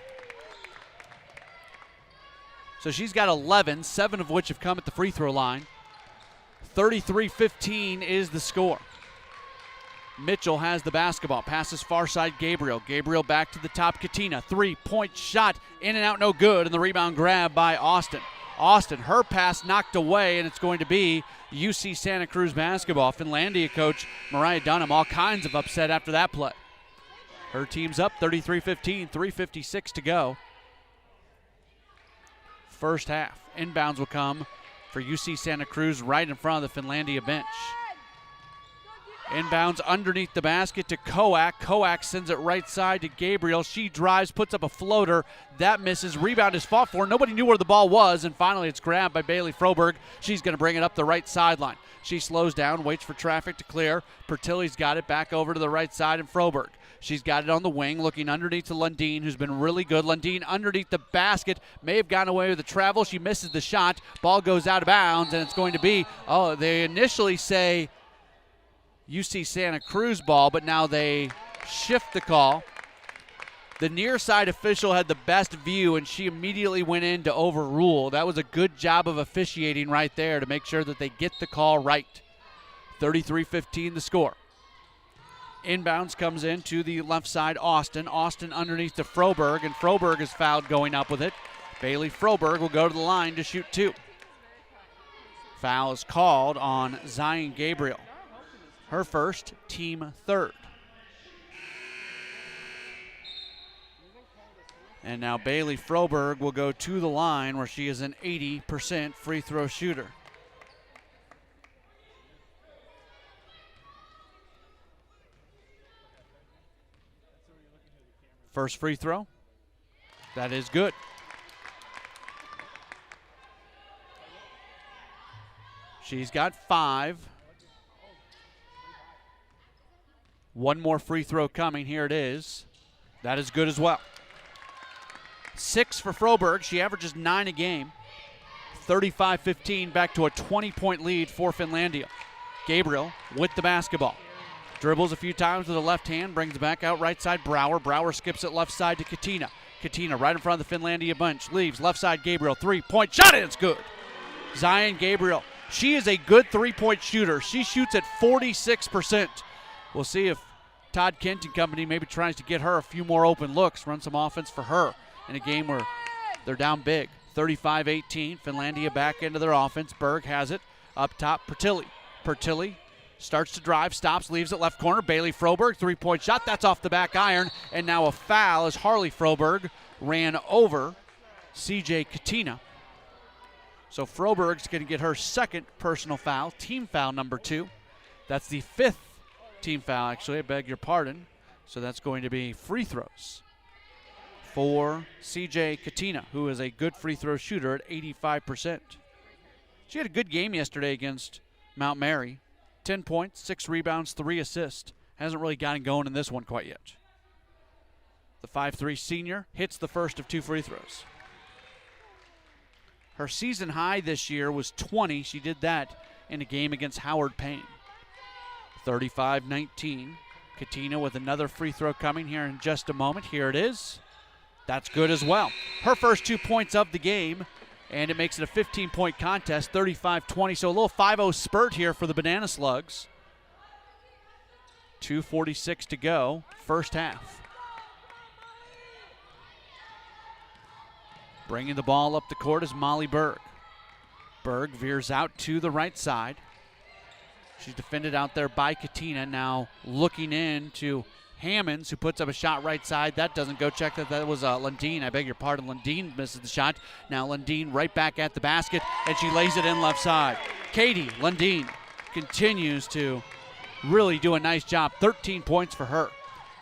So she's got 11, 7 of which have come at the free throw line. 33-15 is the score. Mitchell has the basketball. Passes far side Gabriel. Gabriel back to the top. Katina, 3-point shot. In and out, no good. And the rebound grab by Austin. Austin, her pass knocked away, and it's going to be UC Santa Cruz basketball. Finlandia coach Mariah Dunham, all kinds of upset after that play. Her team's up 33-15, 3:56 to go. First half. Inbounds will come for UC Santa Cruz right in front of the Finlandia bench. Inbounds underneath the basket to Koak. Koak sends it right side to Gabriel. She drives, puts up a floater. That misses. Rebound is fought for. Nobody knew where the ball was, and finally it's grabbed by Bailey Froberg. She's going to bring it up the right sideline. She slows down, waits for traffic to clear. Pertilli's got it back over to the right side, and Froberg. She's got it on the wing, looking underneath to Lundin, who's been really good. Lundin underneath the basket, may have gone away with the travel. She misses the shot. Ball goes out of bounds, and it's going to be, they initially say UC Santa Cruz ball, but now they shift the call. The near side official had the best view, and she immediately went in to overrule. That was a good job of officiating right there to make sure that they get the call right. 33-15 the score. Inbounds comes in to the left side, Austin. Austin underneath to Froberg, and Froberg is fouled going up with it. Bailey Froberg will go to the line to shoot 2. Foul is called on Zion Gabriel. Her first, team third. And now Bailey Froberg will go to the line where she is an 80% free throw shooter. First free throw. That is good. She's got 5. 1 more free throw coming. Here it is. That is good as well. 6 for Froberg. She averages 9 a game. 35-15, back to a 20-point lead for Finlandia. Gabriel with the basketball. Dribbles a few times with the left hand, brings it back out right side Brower. Brower skips it left side to Katina. Katina right in front of the Finlandia bench. Leaves left side Gabriel. 3-point shot, and it's good. Zion Gabriel. She is a good 3-point shooter. She shoots at 46%. We'll see if Todd Kent and company maybe tries to get her a few more open looks, run some offense for her in a game where they're down big. 35-18, Finlandia back into their offense. Berg has it up top, Pertilli. Pertilli starts to drive, stops, leaves it left corner. Bailey Froberg, 3-point shot. That's off the back iron. And now a foul as Harley Froberg ran over CJ Katina. So Froberg's going to get her second personal foul, team foul number 2. That's the 5th team foul, actually. I beg your pardon. So that's going to be free throws for CJ Katina, who is a good free throw shooter at 85%. She had a good game yesterday against Mount Mary. 10 points, 6 rebounds, 3 assists. Hasn't really gotten going in this one quite yet. The 5'3" senior hits the first of 2 free throws. Her season high this year was 20. She did that in a game against Howard Payne. 35-19. Katina with another free throw coming here in just a moment. Here it is. That's good as well. Her first 2 points of the game, and it makes it a 15-point contest, 35-20. So a little 5-0 spurt here for the Banana Slugs. 2:46 to go, first half. Bringing the ball up the court is Molly Berg. Berg veers out to the right side. She's defended out there by Katina. Now looking in to Hammonds, who puts up a shot right side. That doesn't go. Check that. That was Lundin. I beg your pardon. Lundin misses the shot. Now Lundin right back at the basket, and she lays it in left side. Kaylie Lundin continues to really do a nice job. 13 points for her.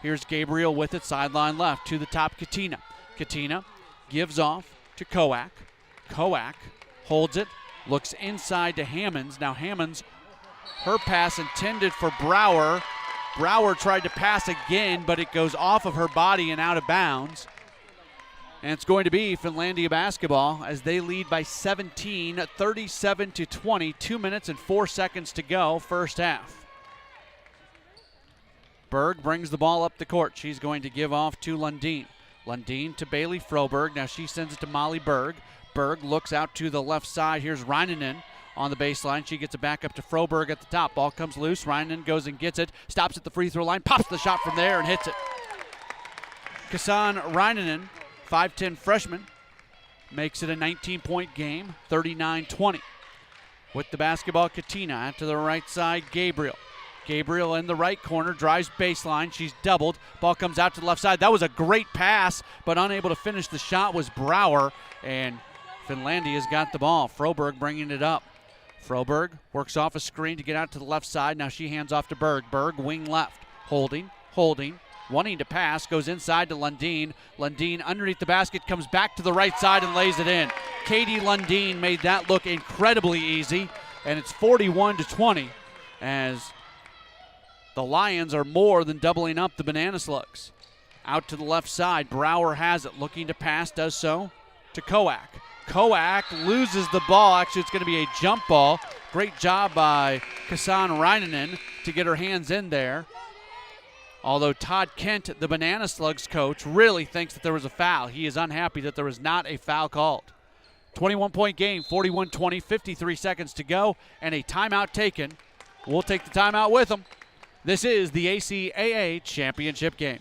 Here's Gabriel with it, sideline left to the top, Katina. Katina gives off to Koak. Koak holds it, looks inside to Hammonds. Now Hammonds, her pass intended for Brower. Brower tried to pass again, but it goes off of her body and out of bounds. And it's going to be Finlandia basketball as they lead by 17, 37-20, 2 minutes and 4 seconds to go, first half. Berg brings the ball up the court. She's going to give off to Lundin. Lundin to Bailey Froberg. Now she sends it to Molly Berg. Berg looks out to the left side. Here's Reinanen on the baseline. She gets it back up to Froberg at the top. Ball comes loose. Reinanen goes and gets it. Stops at the free throw line. Pops the shot from there and hits it. Kassan Reinanen, 5'10 freshman, makes it a 19-point game, 39-20. With the basketball, Katina out to the right side, Gabriel. Gabriel in the right corner, drives baseline. She's doubled. Ball comes out to the left side. That was a great pass, but unable to finish the shot was Brower, and Finlandia's got the ball. Froberg bringing it up. Froberg works off a screen to get out to the left side. Now she hands off to Berg. Berg, wing left. Holding, wanting to pass, goes inside to Lundin. Lundin underneath the basket, comes back to the right side and lays it in. Kaylie Lundin made that look incredibly easy, and it's 41-20 as the Lions are more than doubling up the Banana Slugs. Out to the left side, Brower has it, looking to pass, does so to Koak. Koak loses the ball. Actually, it's going to be a jump ball. Great job by Kassan Reinanen to get her hands in there. Although Todd Kent, the Banana Slugs coach, really thinks that there was a foul. He is unhappy that there was not a foul called. 21-point game, 41-20, 53 seconds to go, and a timeout taken. We'll take the timeout with them. This is the ACAA championship game.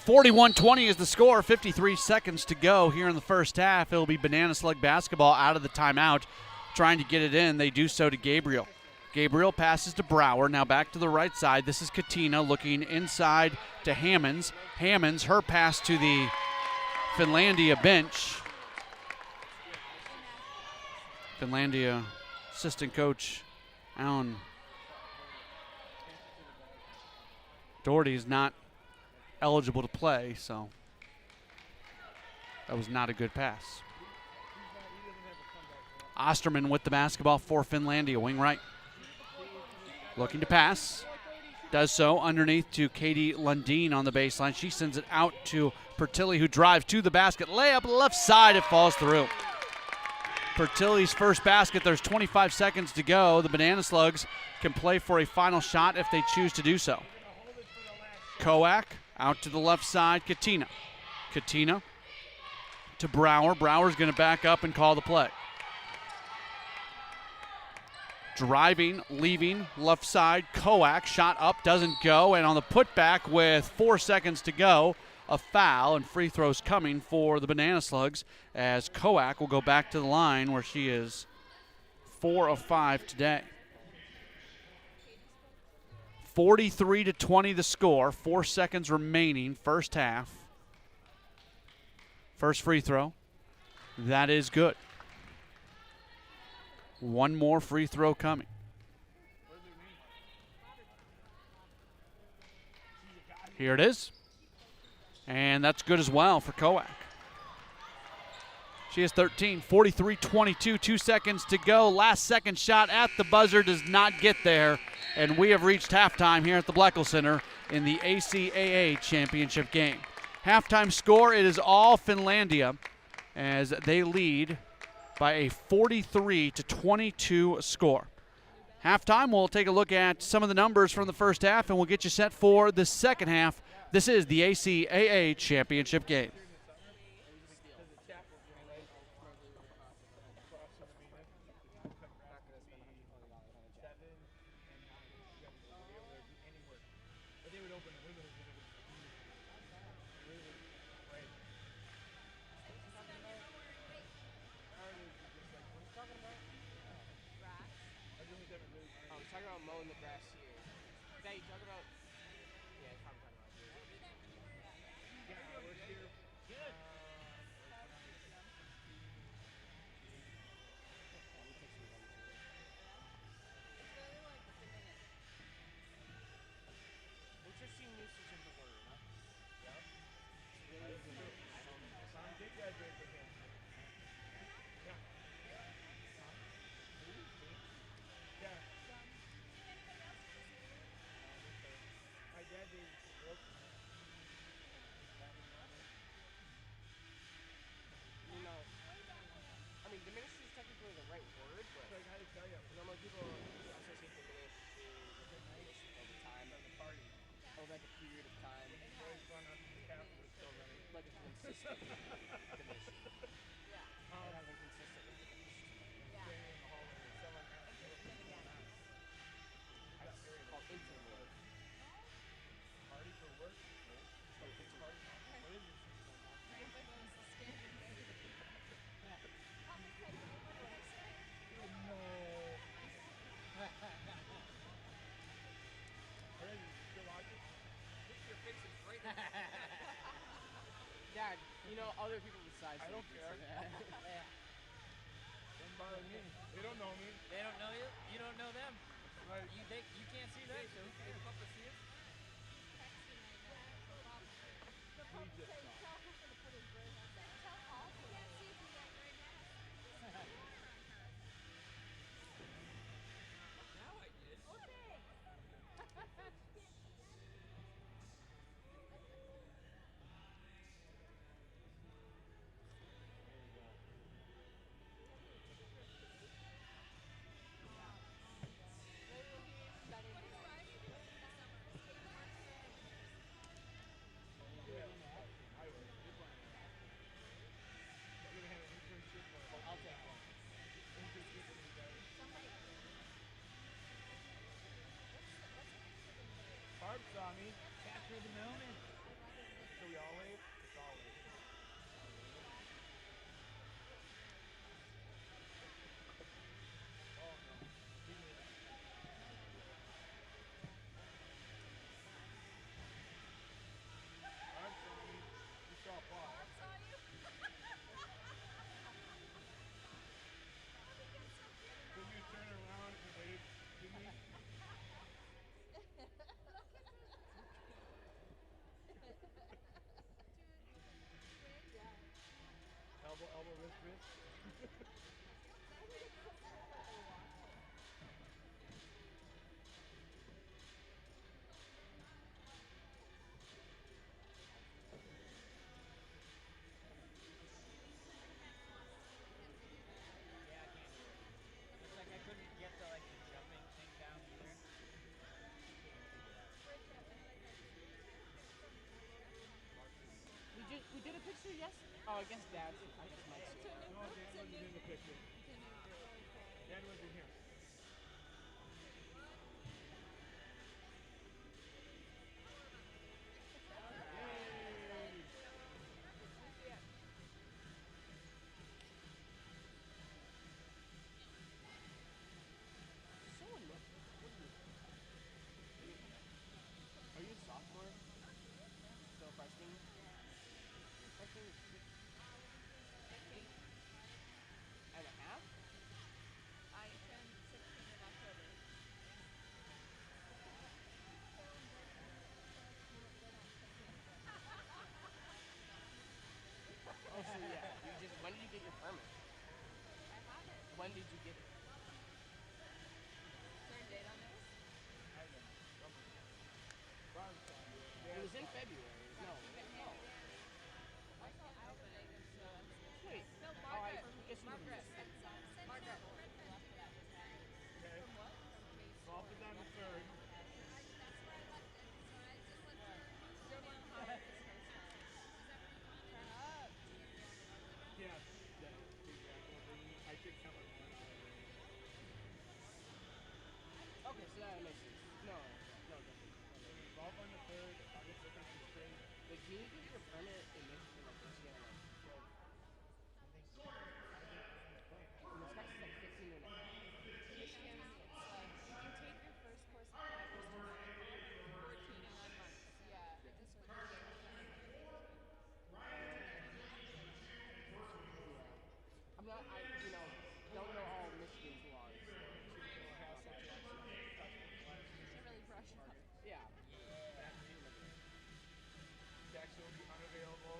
.41-20 is the score, 53 seconds to go here in the first half. It'll be Banana Slug basketball out of the timeout, trying to get it in. They do so to Gabriel. Gabriel passes to Brower, now back to the right side. This is Katina looking inside to Hammonds. Hammonds, her pass to the Finlandia bench. Finlandia assistant coach Alan Doherty is not eligible to play, so that was not a good pass. Osterman with the basketball for Finlandia, wing right. Looking to pass. Does so underneath to Kaylie Lundin on the baseline. She sends it out to Pertilli, who drives to the basket. Layup left side, it falls through. Pertilli's first basket. There's 25 seconds to go. The Banana Slugs can play for a final shot if they choose to do so. Koak out to the left side, Katina. Katina to Brower. Brower's going to back up and call the play. Driving, leaving, left side, Koak, shot up, doesn't go, and on the putback with 4 seconds to go, a foul, and free throws coming for the Banana Slugs as Koak will go back to the line where she is 4 of 5 today. 43-20 the score, 4 seconds remaining, first half. First free throw, that is good. One more free throw coming. Here it is. And that's good as well for Koak. She has 13, 43-22, 2 seconds to go. Last second shot at the buzzer does not get there. And we have reached halftime here at the Blackwell Center in the ACAA championship game. Halftime score, it is all Finlandia as they lead by a 43-22 score. Halftime, we'll take a look at some of the numbers from the first half and we'll get you set for the second half. This is the ACAA championship game. Talking about mowing the grass here. Dad, you talking about? Yeah, I'm talking about here. Yeah, we're here. Good. Interesting usage of the word, huh? Yep. Really good. I don't know. Some did graduate with him. Yeah. Yeah. My dad did work. You know, I mean, diminished is technically the right word, but like, how to tell you? Normally people associate diminished to diminished over time or the party. Over like a period of time. Always run up to the capital, still running. Like a consistent diminishing. Yeah. It hasn't consistently diminished. Yeah. Standing in the hallway or something like that. It's called interwar. Party for work? What is it? Dad, you know other people besides I don't care. Yeah. Don't bother me. They don't know me. They don't know you? You don't know them. Right. You can't see them, so who cares? Up to see us? Now I did. Okay. I'll take one. Barb saw me. Capture the moment. So we all wave? It's all wave. Oh no. Give me that. Barb saw me. You saw Paul. Barb saw you? Will you turn around and wave to me? Elbow, wrist, wrist. I couldn't get the jumping thing down either. We did a picture, yes? Oh, I guess Dad. I guess Mike's here. No, Dad wasn't in the picture. Dad wasn't here. Are you a sophomore? Still a freshman? Freshman is 8 and a half? When did you get it? It was in February. No. Wait. Oh, I guess you didn't. Golf is on the third. Yeah, exactly. I took some of one out. Okay, so that makes sense. No, definitely. Golf on the third. I'll get second on the straight. Wait, can you get your permit in Michigan, like Michigan, like 12? In Texas, like 15 and a half. Michigan, it's like you can take your first course at 14 in 1 month. Yeah, it just I'm not, don't know all Michigan's laws. should really brush up. Yeah. Jackson will be unavailable.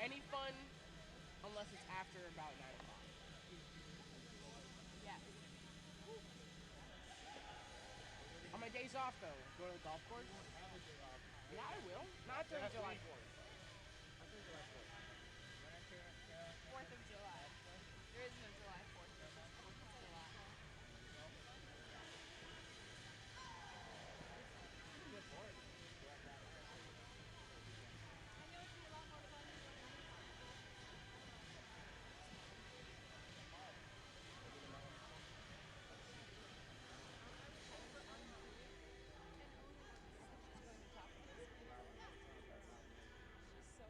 Any fun, unless it's after about 9 o'clock. Yeah. On my days off, though, go to the golf course. Yeah, I will. Not during July 4th. Not during July 4th. 4th of July. There is no July 4th. There's just 4th of July. Good board. I know it'd be a lot more fun than going to She's so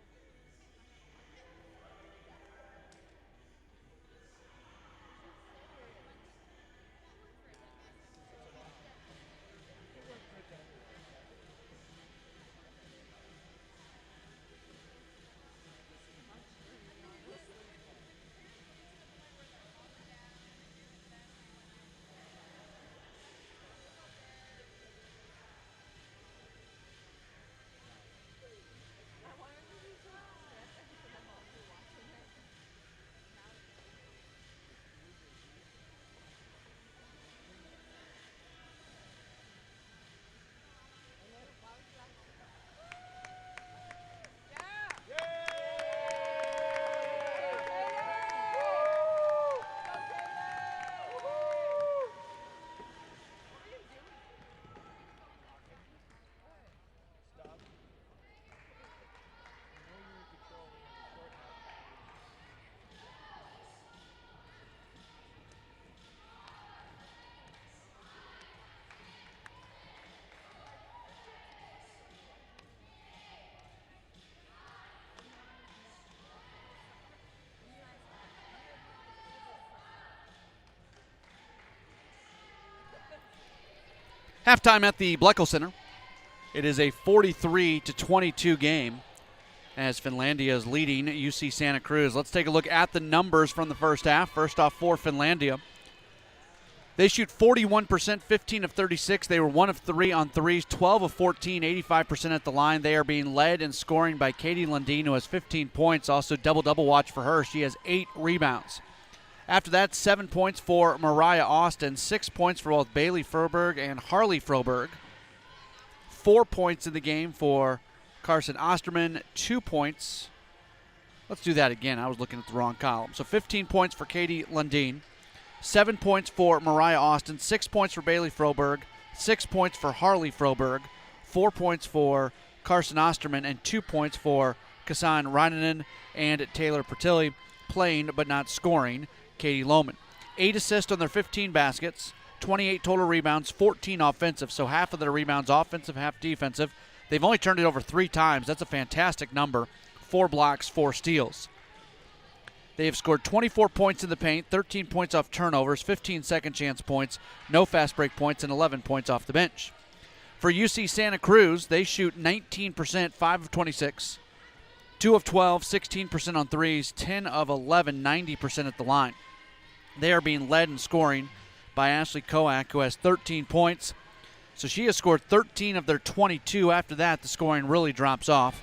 good. I wanted to be so stressed and for them all to be watching it. Stop. I know you're in control when you're in the courthouse. Halftime at the Bleckel Center. It is a 43-22 game as Finlandia is leading UC Santa Cruz. Let's take a look at the numbers from the first half. First off for Finlandia. They shoot 41%, 15 of 36. They were 1 of 3 on threes, 12 of 14, 85% at the line. They are being led in scoring by Kaylie Lundin, who has 15 points. Also double-double watch for her. She has 8 rebounds. After that, 7 points for Mariah Austin, 6 points for both Bailey Froberg and Harley Froberg. 4 points in the game for Carson Osterman, 2 points. Let's do that again. I was looking at the wrong column. So 15 points for Kaylie Lundin, 7 points for Mariah Austin, 6 points for Bailey Froberg, 6 points for Harley Froberg, 4 points for Carson Osterman, and 2 points for Kassan Reinanen and Taylor Pertilli, playing but not scoring Katie Lohman. 8 assists on their 15 baskets, 28 total rebounds, 14 offensive, so half of their rebounds offensive, half defensive. They've only turned it over 3 times. That's a fantastic number. 4 blocks, 4 steals. They have scored 24 points in the paint, 13 points off turnovers, 15 second chance points, no fast break points, and 11 points off the bench. For UC Santa Cruz, they shoot 19%, 5 of 26, 2 of 12, 16% on threes, 10 of 11, 90% at the line. They are being led in scoring by Ashley Koak, who has 13 points. So she has scored 13 of their 22. After that, the scoring really drops off.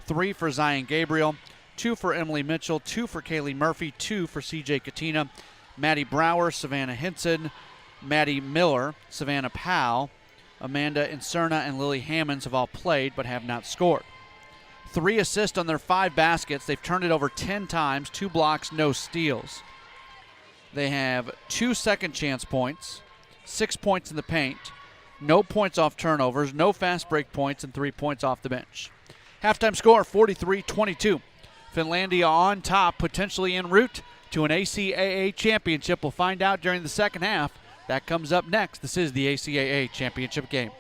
3 for Zion Gabriel, 2 for Emily Mitchell, 2 for Kaylie Murphy, 2 for CJ Katina, Maddie Brower, Savannah Hinson, Maddie Miller, Savannah Powell, Amanda Incerna, and Lily Hammonds have all played but have not scored. 3 assists on their 5 baskets. They've turned it over 10 times, 2 blocks, no steals. They have 2 second chance points, 6 points in the paint, no points off turnovers, no fast break points, and 3 points off the bench. Halftime score 43-22. Finlandia on top, potentially en route to an ACAA championship. We'll find out during the second half. That comes up next. This is the ACAA championship game.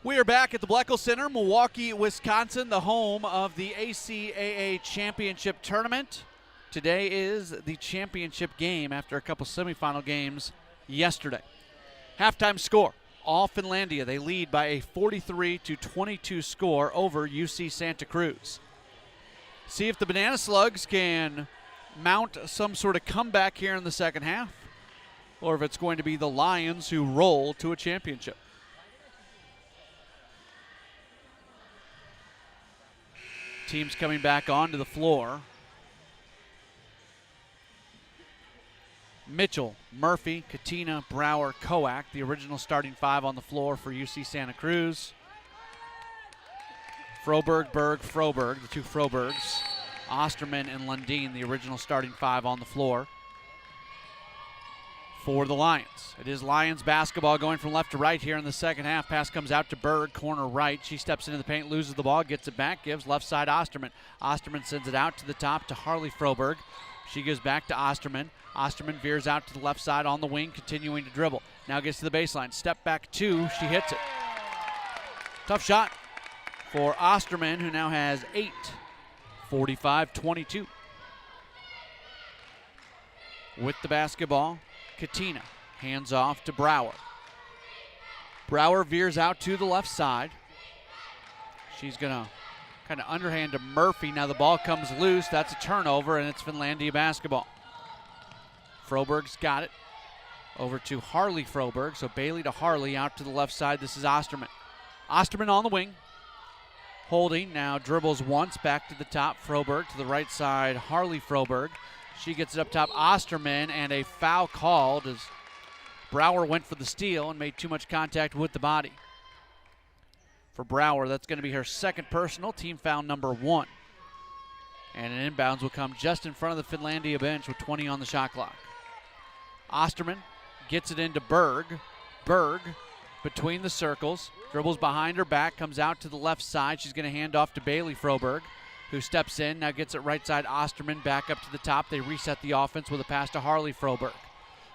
We are back at the Bleckel Center, Milwaukee, Wisconsin, the home of the ACAA Championship Tournament. Today is the championship game after a couple semifinal games yesterday. Halftime score, all Finlandia. They lead by a 43-22 score over UC Santa Cruz. See if the Banana Slugs can mount some sort of comeback here in the second half, or if it's going to be the Lions who roll to a championship. Teams coming back onto the floor. Mitchell, Murphy, Katina, Brower, Koak, the original starting 5 on the floor for UC Santa Cruz. Froberg, Berg, Froberg, the two Frobergs. Osterman and Lundin, the original starting 5 on the floor for the Lions. It is Lions basketball going from left to right here in the second half. Pass comes out to Berg, corner right. She steps into the paint, loses the ball, gets it back, gives left side Osterman. Osterman sends it out to the top to Harley Froberg. She goes back to Osterman. Osterman veers out to the left side on the wing, continuing to dribble. Now gets to the baseline. Step back 2. She hits it. Tough shot for Osterman, who now has 8. 45-22. With the basketball, Katina hands off to Brower. Brower veers out to the left side. She's going to kind of underhand to Murphy. Now the ball comes loose. That's a turnover, and it's Finlandia basketball. Froberg's got it. Over to Harley Froberg. So Bailey to Harley out to the left side. This is Osterman. Osterman on the wing. Holding, now dribbles once, back to the top, Froberg to the right side, Harley Froberg. She gets it up top, Osterman, and a foul called as Brower went for the steal and made too much contact with the body. For Brower, that's going to be her second personal, team foul number 1. And an inbounds will come just in front of the Finlandia bench with 20 on the shot clock. Osterman gets it into Berg. Berg between the circles, dribbles behind her back, comes out to the left side. She's going to hand off to Bailey Froberg, who steps in, now gets it right side. Osterman back up to the top. They reset the offense with a pass to Harley Froberg.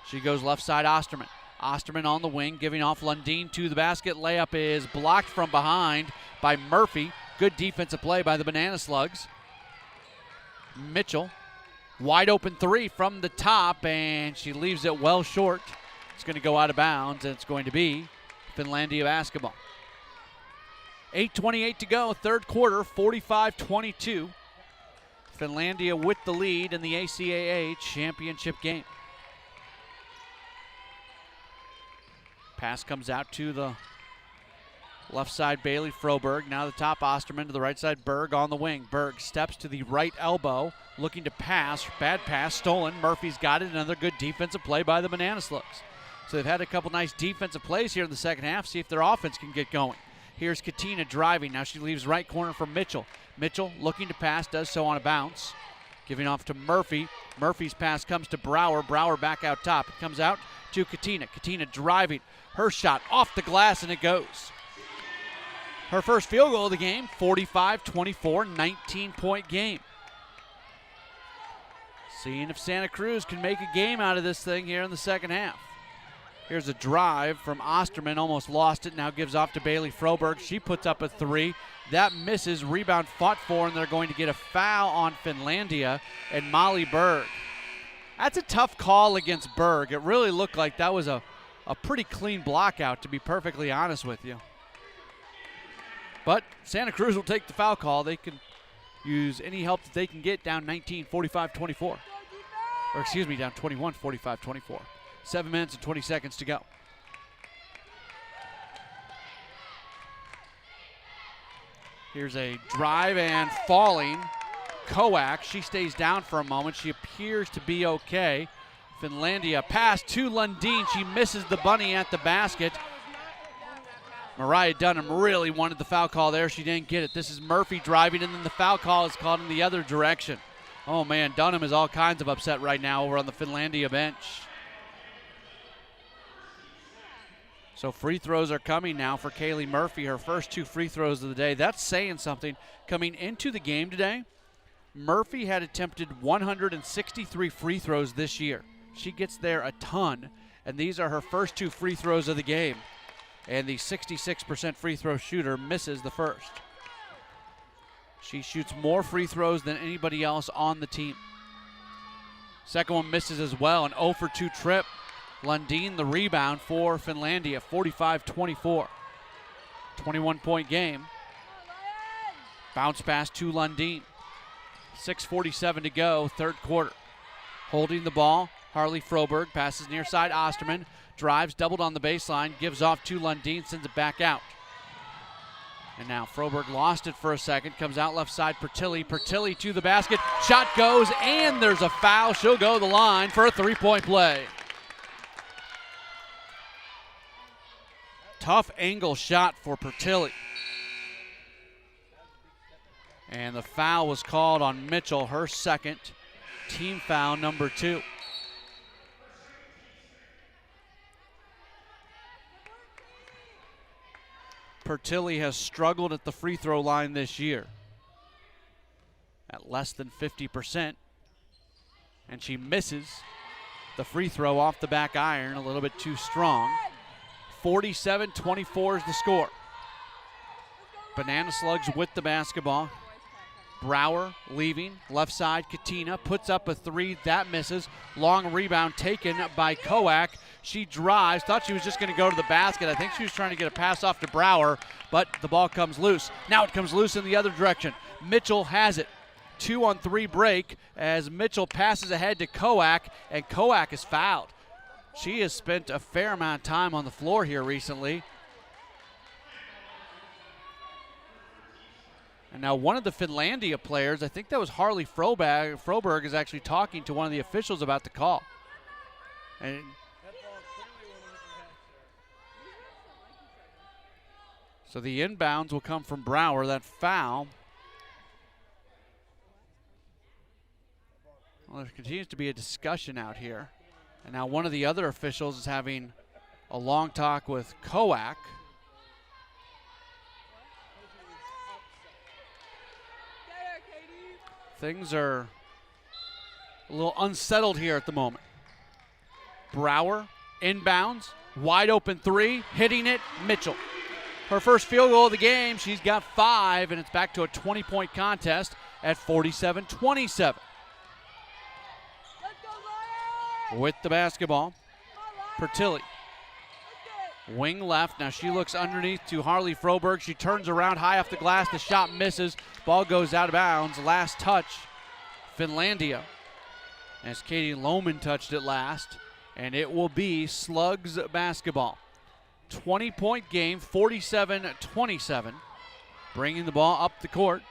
She goes left side, Osterman. Osterman on the wing, giving off Lundin to the basket. Layup is blocked from behind by Murphy. Good defensive play by the Banana Slugs. Mitchell, wide open 3 from the top, and she leaves it well short. It's going to go out of bounds, and it's going to be Finlandia basketball. 8:28 to go, third quarter, 45-22. Finlandia with the lead in the ACAA championship game. Pass comes out to the left side, Bailey Froberg. Now the top, Osterman to the right side, Berg on the wing. Berg steps to the right elbow, looking to pass. Bad pass, stolen. Murphy's got it. Another good defensive play by the Banana Slugs. So they've had a couple nice defensive plays here in the second half. See if their offense can get going. Here's Katina driving. Now she leaves right corner for Mitchell. Mitchell looking to pass, does so on a bounce. Giving off to Murphy. Murphy's pass comes to Brower. Brower back out top. It comes out to Katina. Katina driving. Her shot off the glass, and it goes. Her first field goal of the game, 45-24, 19-point game. Seeing if Santa Cruz can make a game out of this thing here in the second half. Here's a drive from Osterman, almost lost it, now gives off to Bailey Froberg. She puts up a 3. That misses, rebound fought for, and they're going to get a foul on Finlandia and Molly Berg. That's a tough call against Berg. It really looked like that was a pretty clean block out, to be perfectly honest with you. But Santa Cruz will take the foul call. They can use any help that they can get, down 19, 45-24. Or excuse me, down 21, 45-24. 7 minutes and 20 seconds to go. Here's a drive and falling. Koak, she stays down for a moment. She appears to be okay. Finlandia pass to Lundin. She misses the bunny at the basket. Mariah Dunham really wanted the foul call there. She didn't get it. This is Murphy driving, and then the foul call is called in the other direction. Oh, man, Dunham is all kinds of upset right now over on the Finlandia bench. So free throws are coming now for Kaylie Murphy, her first 2 free throws of the day. That's saying something. Coming into the game today, Murphy had attempted 163 free throws this year. She gets there a ton, and these are her first 2 free throws of the game. And the 66% free throw shooter misses the first. She shoots more free throws than anybody else on the team. Second one misses as well, an 0 for 2 trip. Lundin the rebound for Finlandia, 45-24. 21-point game. Bounce pass to Lundin. 6:47 to go, third quarter. Holding the ball, Harley Froberg passes near side Osterman. Drives, doubled on the baseline, gives off to Lundin, sends it back out. And now Froberg lost it for a second, comes out left side, Pertilly to the basket, shot goes, and there's a foul. She'll go to the line for a three-point play. Tough angle shot for Pertilly. And the foul was called on Mitchell, her second, team foul number 2. Pertilly has struggled at the free throw line this year at less than 50%. And she misses the free throw off the back iron, a little bit too strong. 47-24 is the score. Banana Slugs with the basketball. Brower leaving, left side, Katina puts up a three, that misses. Long rebound taken by Koak. She drives, thought she was just going to go to the basket. I think she was trying to get a pass off to Brower, but the ball comes loose. Now it comes loose in the other direction. Mitchell has it. 2-on-3 break as Mitchell passes ahead to Koak, and Koak is fouled. She has spent a fair amount of time on the floor here recently. And now one of the Finlandia players, I think that was Harley Froberg, is actually talking to one of the officials about the call. And so the inbounds will come from Brower, that foul. Well, there continues to be a discussion out here. And now one of the other officials is having a long talk with Koak. Things are a little unsettled here at the moment. Brower inbounds, wide open three, hitting it, Mitchell. Her first field goal of the game, she's got 5, and it's back to a 20-point contest at 47-27. With the basketball, Pertilly. Wing left, now she looks underneath to Harley Froberg. She turns around high off the glass, the shot misses. Ball goes out of bounds, last touch, Finlandia. As Katie Lohman touched it last, and it will be Slugs basketball. 20-point game, 47-27. Bringing the ball up the court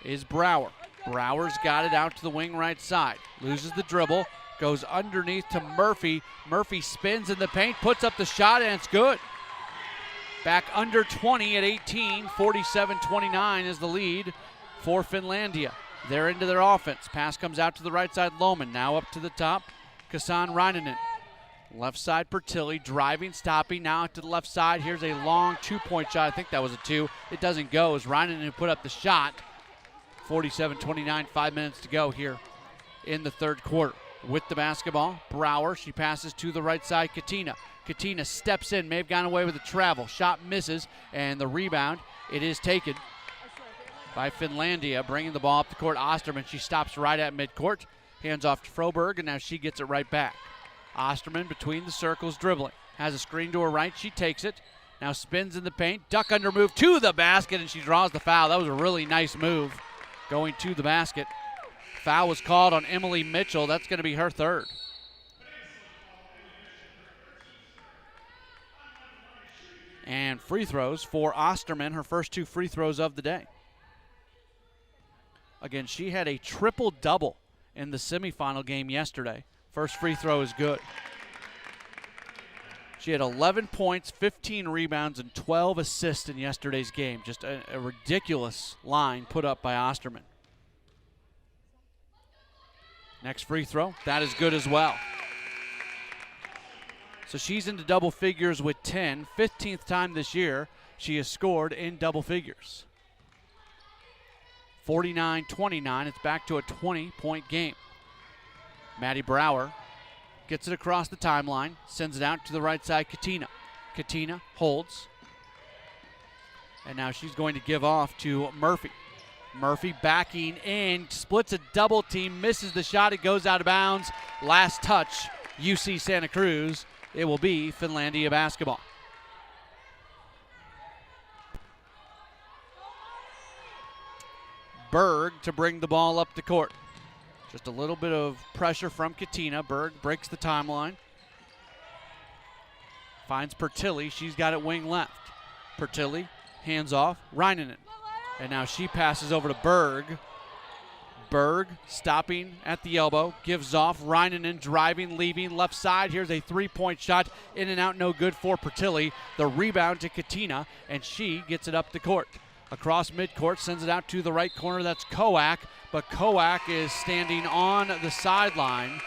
is Brower. Brower's got it out to the wing right side. Loses the dribble, goes underneath to Murphy. Murphy spins in the paint, puts up the shot, and it's good. Back under 20 at 18, 47-29 is the lead for Finlandia. They're into their offense. Pass comes out to the right side, Lohman. Now up to the top, Kasan Rainanen. Left side, Pertilly, driving, stopping, now to the left side. Here's a long two-point shot. I think that was a 2. It doesn't go as Rainanen who put up the shot. 47-29, 5 minutes to go here in the third quarter. With the basketball, Brower, she passes to the right side, Katina. Katina steps in, may have gone away with a travel. Shot misses, and the rebound, it is taken by Finlandia. Bringing the ball up the court, Osterman, she stops right at midcourt. Hands off to Froberg, and now she gets it right back. Osterman between the circles, dribbling. Has a screen to her right, she takes it. Now spins in the paint, duck under move to the basket, and she draws the foul. That was a really nice move going to the basket. Foul was called on Emily Mitchell. That's going to be her third. And free throws for Osterman, her first 2 free throws of the day. Again, she had a triple-double in the semifinal game yesterday. First free throw is good. She had 11 points, 15 rebounds, and 12 assists in yesterday's game. Just a ridiculous line put up by Osterman. Next free throw, that is good as well. So she's into double figures with 10. 15th time this year she has scored in double figures. 49-29, it's back to a 20-point game. Maddie Brower gets it across the timeline, sends it out to the right side, Katina. Katina holds. And now she's going to give off to Murphy. Murphy backing in, splits a double team, misses the shot, it goes out of bounds. Last touch, UC Santa Cruz. It will be Finlandia basketball. Berg to bring the ball up the court. Just a little bit of pressure from Katina. Berg breaks the timeline. Finds Pertilly. She's got it wing left. Pertilli, hands off, Reininen. And now she passes over to Berg. Berg stopping at the elbow, gives off, Reininen driving, leaving, left side. Here's a three-point shot, in and out, no good for Pertilli. The rebound to Katina, and she gets it up the court. Across midcourt, sends it out to the right corner, that's Koak, but Koak is standing on the sideline.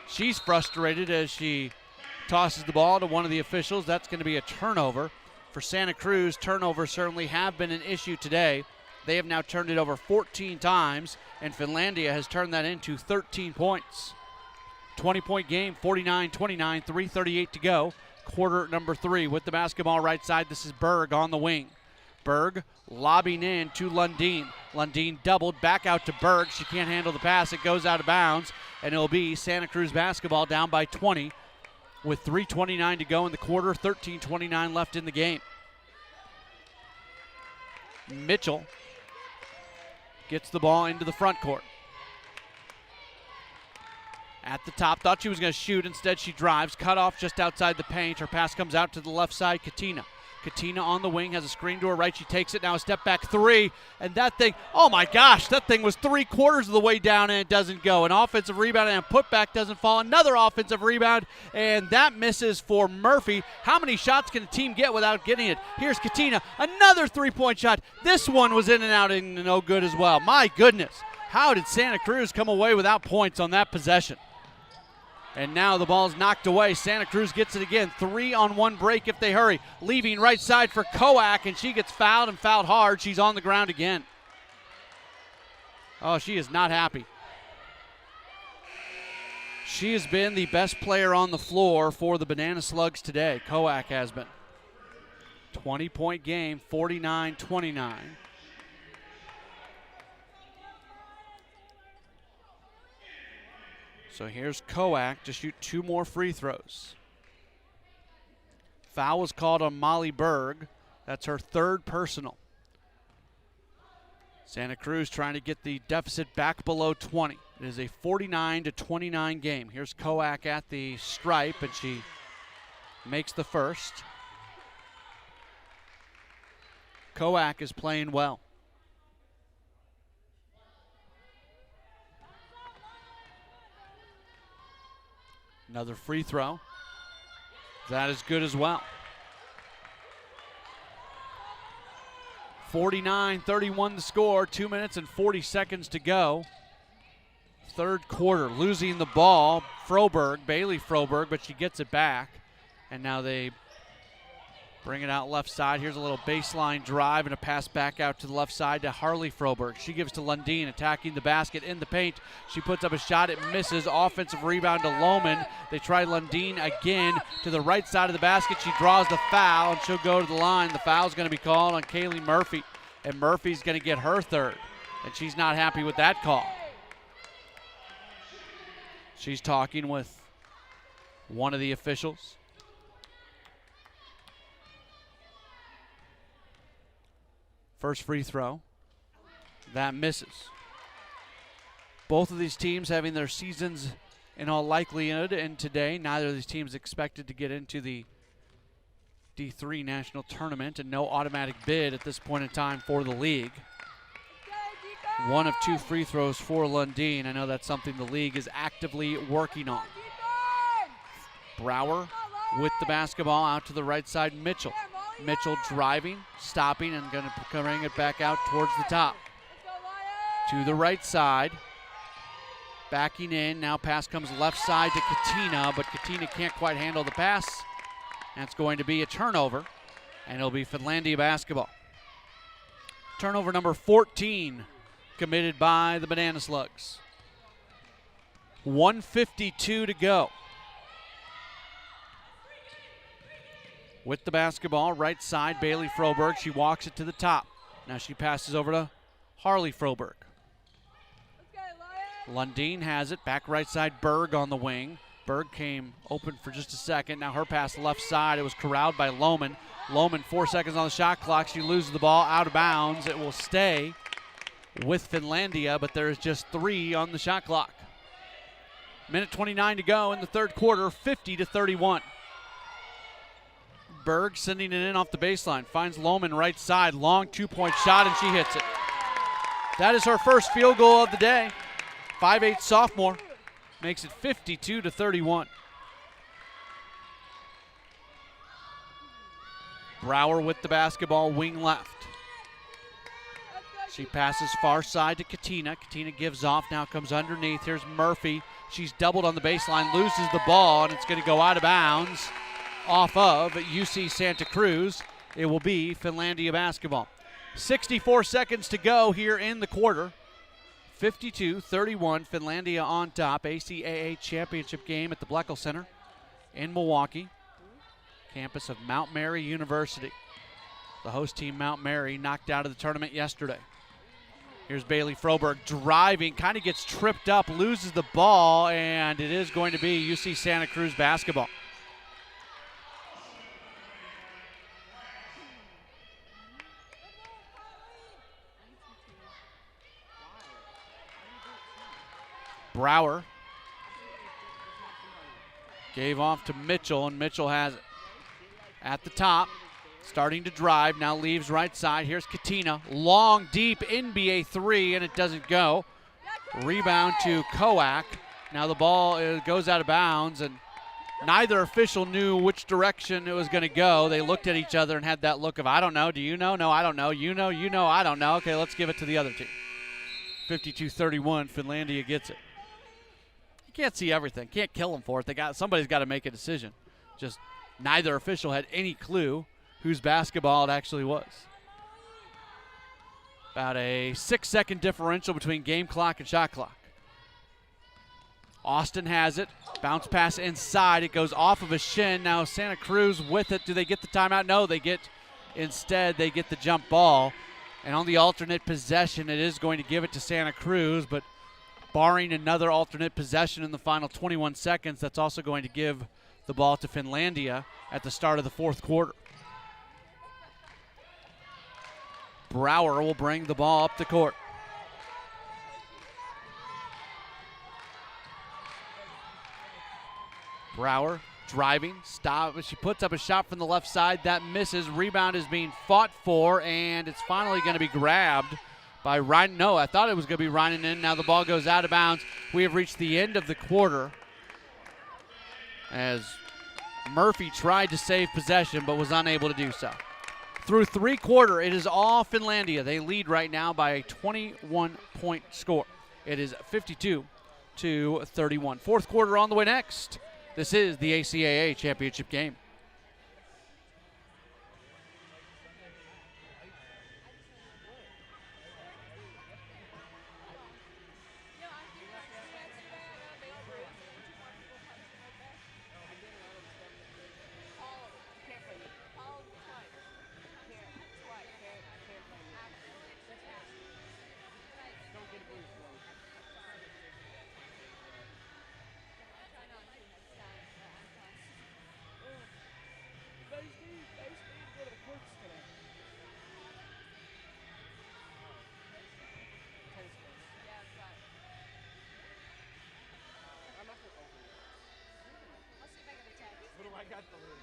She's frustrated as she tosses the ball to one of the officials. That's going to be a turnover. For Santa Cruz, turnovers certainly have been an issue today. They have now turned it over 14 times, and Finlandia has turned that into 13 points. 20-point game, 49-29, 3:38 to go. Quarter number 3 with the basketball right side. This is Berg on the wing. Berg lobbing in to Lundin. Lundin doubled back out to Berg. She can't handle the pass. It goes out of bounds, and it'll be Santa Cruz basketball down by 20 with 3:29 to go in the quarter, 13:29 left in the game. Mitchell gets the ball into the front court. At the top, thought she was going to shoot. Instead, she drives, cut off just outside the paint. Her pass comes out to the left side, Katina. Katina on the wing, has a screen to her right. She takes it, now a step back three. And that thing, oh my gosh, that thing was 3/4 of the way down and it doesn't go. An offensive rebound and a putback doesn't fall. Another offensive rebound, and that misses for Murphy. How many shots can a team get without getting it? Here's Katina, another three-point shot. This one was in and out and no good as well. My goodness, how did Santa Cruz come away without points on that possession? And now the ball's knocked away. Santa Cruz gets it again. 3-on-1 break if they hurry. Leaving right side for Koak, and she gets fouled and fouled hard. She's on the ground again. Oh, she is not happy. She has been the best player on the floor for the Banana Slugs today. Koak has been. 20-point game, 49-29. So here's Koak to shoot 2 more free throws. Foul was called on Molly Berg. That's her 3rd personal. Santa Cruz trying to get the deficit back below 20. It is a 49-29 game. Here's Koak at the stripe, and she makes the first. Koak is playing well. Another free throw. That is good as well. 49-31 the score. 2 minutes and 40 seconds to go. 3rd quarter. Losing the ball. Bailey Froberg, but she gets it back. And now they bring it out left side. Here's a little baseline drive and a pass back out to the left side to Harley Froberg. She gives to Lundin, attacking the basket in the paint. She puts up a shot. It misses. Offensive rebound to Lohman. They try Lundin again to the right side of the basket. She draws the foul, and she'll go to the line. The foul's going to be called on Kaylie Murphy, and Murphy's going to get her 3rd, and she's not happy with that call. She's talking with one of the officials. First free throw. That misses. Both of these teams having their seasons in all likelihood end today. Neither of these teams expected to get into the D3 National Tournament, and no automatic bid at this point in time for the league. 1 of 2 free throws for Lundin. I know that's something the league is actively working on. Brower with the basketball out to the right side. Mitchell. Mitchell driving, stopping, and going to bring it back out towards the top. To the right side. Backing in. Now pass comes left side to Katina, but Katina can't quite handle the pass. That's going to be a turnover, and it'll be Finlandia basketball. Turnover number 14 committed by the Banana Slugs. 1:52 to go. With the basketball, right side, Bailey Froberg. She walks it to the top. Now she passes over to Harley Froberg. Lundin has it. Back right side, Berg on the wing. Berg came open for just a second. Now her pass left side. It was corralled by Lohman. Lohman, 4 seconds on the shot clock. She loses the ball out of bounds. It will stay with Finlandia, but there is just 3 on the shot clock. Minute 29 to go in the 3rd quarter, 50-31. Berg sending it in off the baseline. Finds Lohman right side. Long two-point shot, and she hits it. That is her first field goal of the day. 5'8" sophomore. Makes it 52-31. Brower with the basketball, wing left. She passes far side to Katina. Katina gives off, now comes underneath. Here's Murphy. She's doubled on the baseline, loses the ball, and it's going to go out of bounds off of UC Santa Cruz. It will be Finlandia basketball. 64 seconds to go here in the quarter. 52-31, Finlandia on top. ACAA championship game at the Bleckel Center in Milwaukee, campus of Mount Mary University. The host team, Mount Mary, knocked out of the tournament yesterday. Here's Bailey Froberg driving, kind of gets tripped up, loses the ball, and it is going to be UC Santa Cruz basketball. Brower gave off to Mitchell, and Mitchell has it at the top. Starting to drive, now leaves right side. Here's Katina, long, deep, NBA three, and it doesn't go. Rebound to Koak. Now the ball goes out of bounds, and neither official knew which direction it was going to go. They looked at each other and had that look of, I don't know, do you know? No, I don't know. You know, I don't know. Okay, let's give it to the other team. 52-31, Finlandia gets it. You can't see everything. Can't kill them for it. Somebody's got to make a decision. Just neither official had any clue whose basketball it actually was. About a 6-second differential between game clock and shot clock. Austin has it. Bounce pass inside. It goes off of a shin. Now Santa Cruz with it. Do they get the timeout? No, they get the jump ball. And on the alternate possession, it is going to give it to Santa Cruz, but barring another alternate possession in the final 21 seconds, that's also going to give the ball to Finlandia at the start of the fourth quarter. Brower will bring the ball up the court. Brower driving, stop. She puts up a shot from the left side. That misses. Rebound is being fought for, and it's finally going to be grabbed by Ryan. No, I thought it was going to be Ryan in. Now the ball goes out of bounds. We have reached the end of the quarter as Murphy tried to save possession but was unable to do so. Through three quarter, it is all Finlandia. They lead right now by a 21-point score. It is 52-31. Fourth quarter on the way next. This is the ACAA championship game. I got the lead.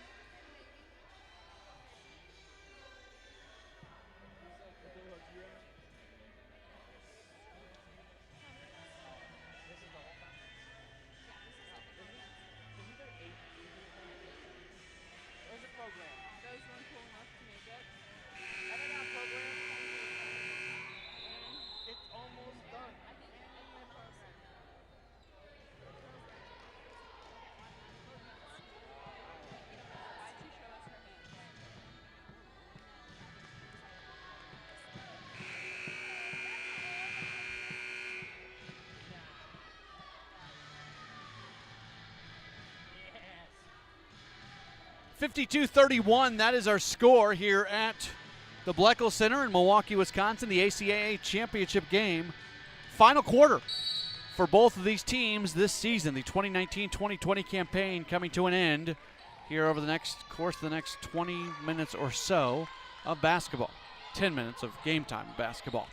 There's a program. There's one cool enough to make it. I got a program. It's almost done. I think the program. Why'd you show us her hand? 52-31, that is our score here at the Bleckel Center in Milwaukee, Wisconsin, the ACAA championship game. Final quarter for both of these teams this season, the 2019-2020 campaign coming to an end here over the next 20 minutes or so of basketball. 10 minutes of game time of basketball.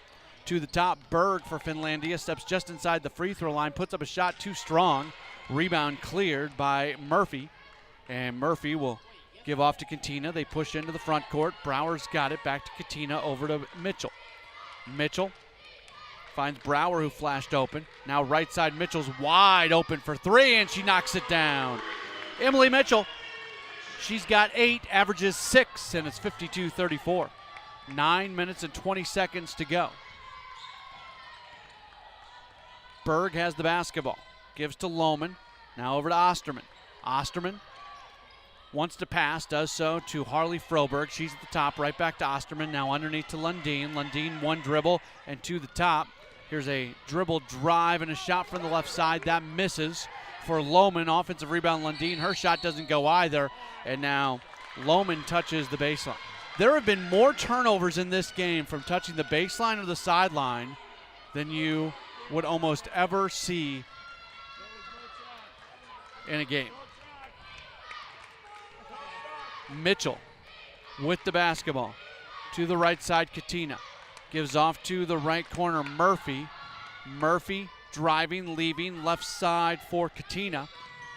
To the top, Berg for Finlandia, steps just inside the free throw line, puts up a shot too strong. Rebound cleared by Murphy, and Murphy will Give off to Katina. They push into the front court. Brower's got it. Back to Katina. Over to Mitchell. Mitchell finds Brower, who flashed open. Now right side, Mitchell's wide open for three, and she knocks it down. Emily Mitchell, she's got 8, averages 6, and it's 52-34. 9 minutes and 20 seconds to go. Berg has the basketball. Gives to Lohman. Now over to Osterman. Osterman wants to pass, does so to Harley Froberg. She's at the top, right back to Osterman. Now underneath to Lundin. Lundin, one dribble and to the top. Here's a dribble drive and a shot from the left side. That misses for Lohman. Offensive rebound, Lundin. Her shot doesn't go either. And now Lohman touches the baseline. There have been more turnovers in this game from touching the baseline or the sideline than you would almost ever see in a game. Mitchell with the basketball to the right side. Katina gives off to the right corner. Murphy driving, leaving left side for Katina.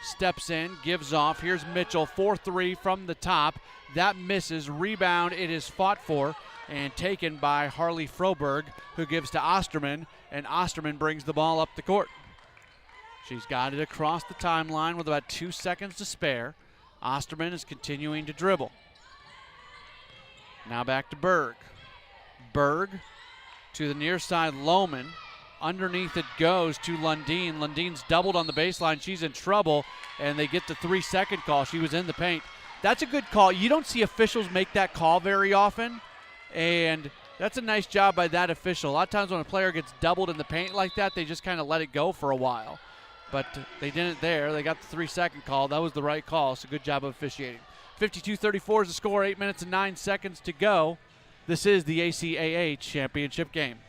Steps in, gives off. Here's Mitchell, 4-3 from the top. That misses. Rebound, it is fought for and taken by Harley Froberg, who gives to Osterman, and Osterman brings the ball up the court. She's got it across the timeline with about 2 seconds to spare. Osterman is continuing to dribble. Now back to Berg. Berg to the near side, Lohman. Underneath it goes to Lundin. Lundin's doubled on the baseline. She's in trouble, and they get the 3-second call. She was in the paint. That's a good call. You don't see officials make that call very often, and that's a nice job by that official. A lot of times when a player gets doubled in the paint like that, they just kind of let it go for a while. But they didn't there. They got the 3-second call. That was the right call, so good job of officiating. 52-34 is the score, 8 minutes and 9 seconds to go. This is the ACAA championship game.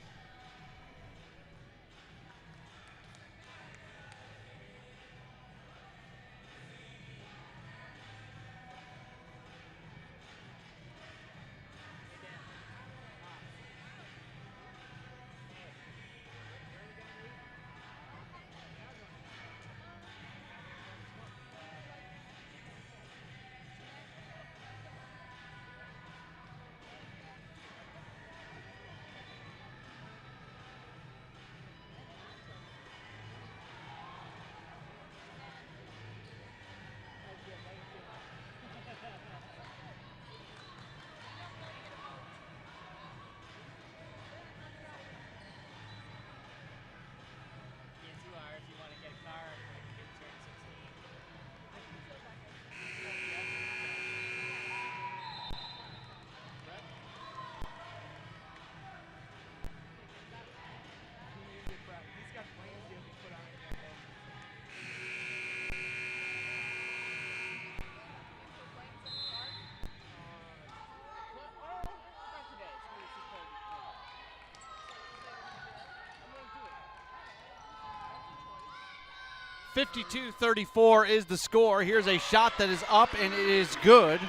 (52-34) is the score. Here's a shot that is up, and it is good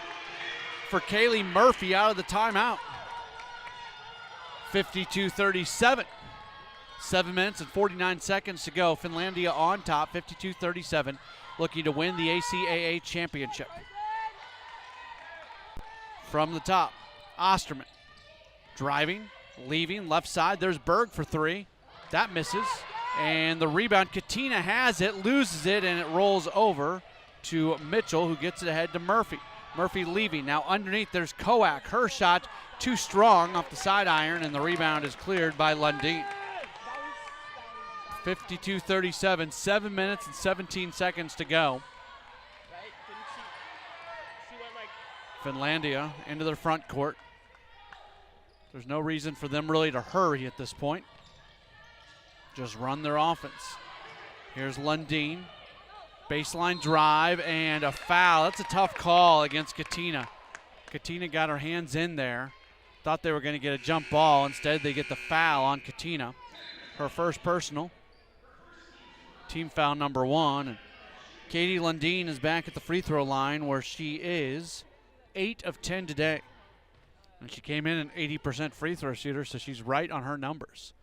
for Kaylie Murphy out of the timeout. 52-37. 7 minutes and 49 seconds to go. Finlandia on top, 52-37, looking to win the ACAA championship. From the top, Osterman driving, leaving, left side. There's Berg for three. That misses. And the rebound, Katina has it, loses it, and it rolls over to Mitchell, who gets it ahead to Murphy. Murphy leaving. Now underneath, there's Koak. Her shot too strong off the side iron, and the rebound is cleared by Lundin. 52-37, 7 minutes and 17 seconds to go. Finlandia into their front court. There's no reason for them really to hurry at this point. Just run their offense. Here's Lundin. Baseline drive and a foul. That's a tough call against Katina. Katina got her hands in there. Thought they were going to get a jump ball. Instead, they get the foul on Katina. Her first personal. Team foul number 1. And Katie Lundin is back at the free throw line, where she is 8 of 10 today. And she came in an 80% free throw shooter, so she's right on her numbers.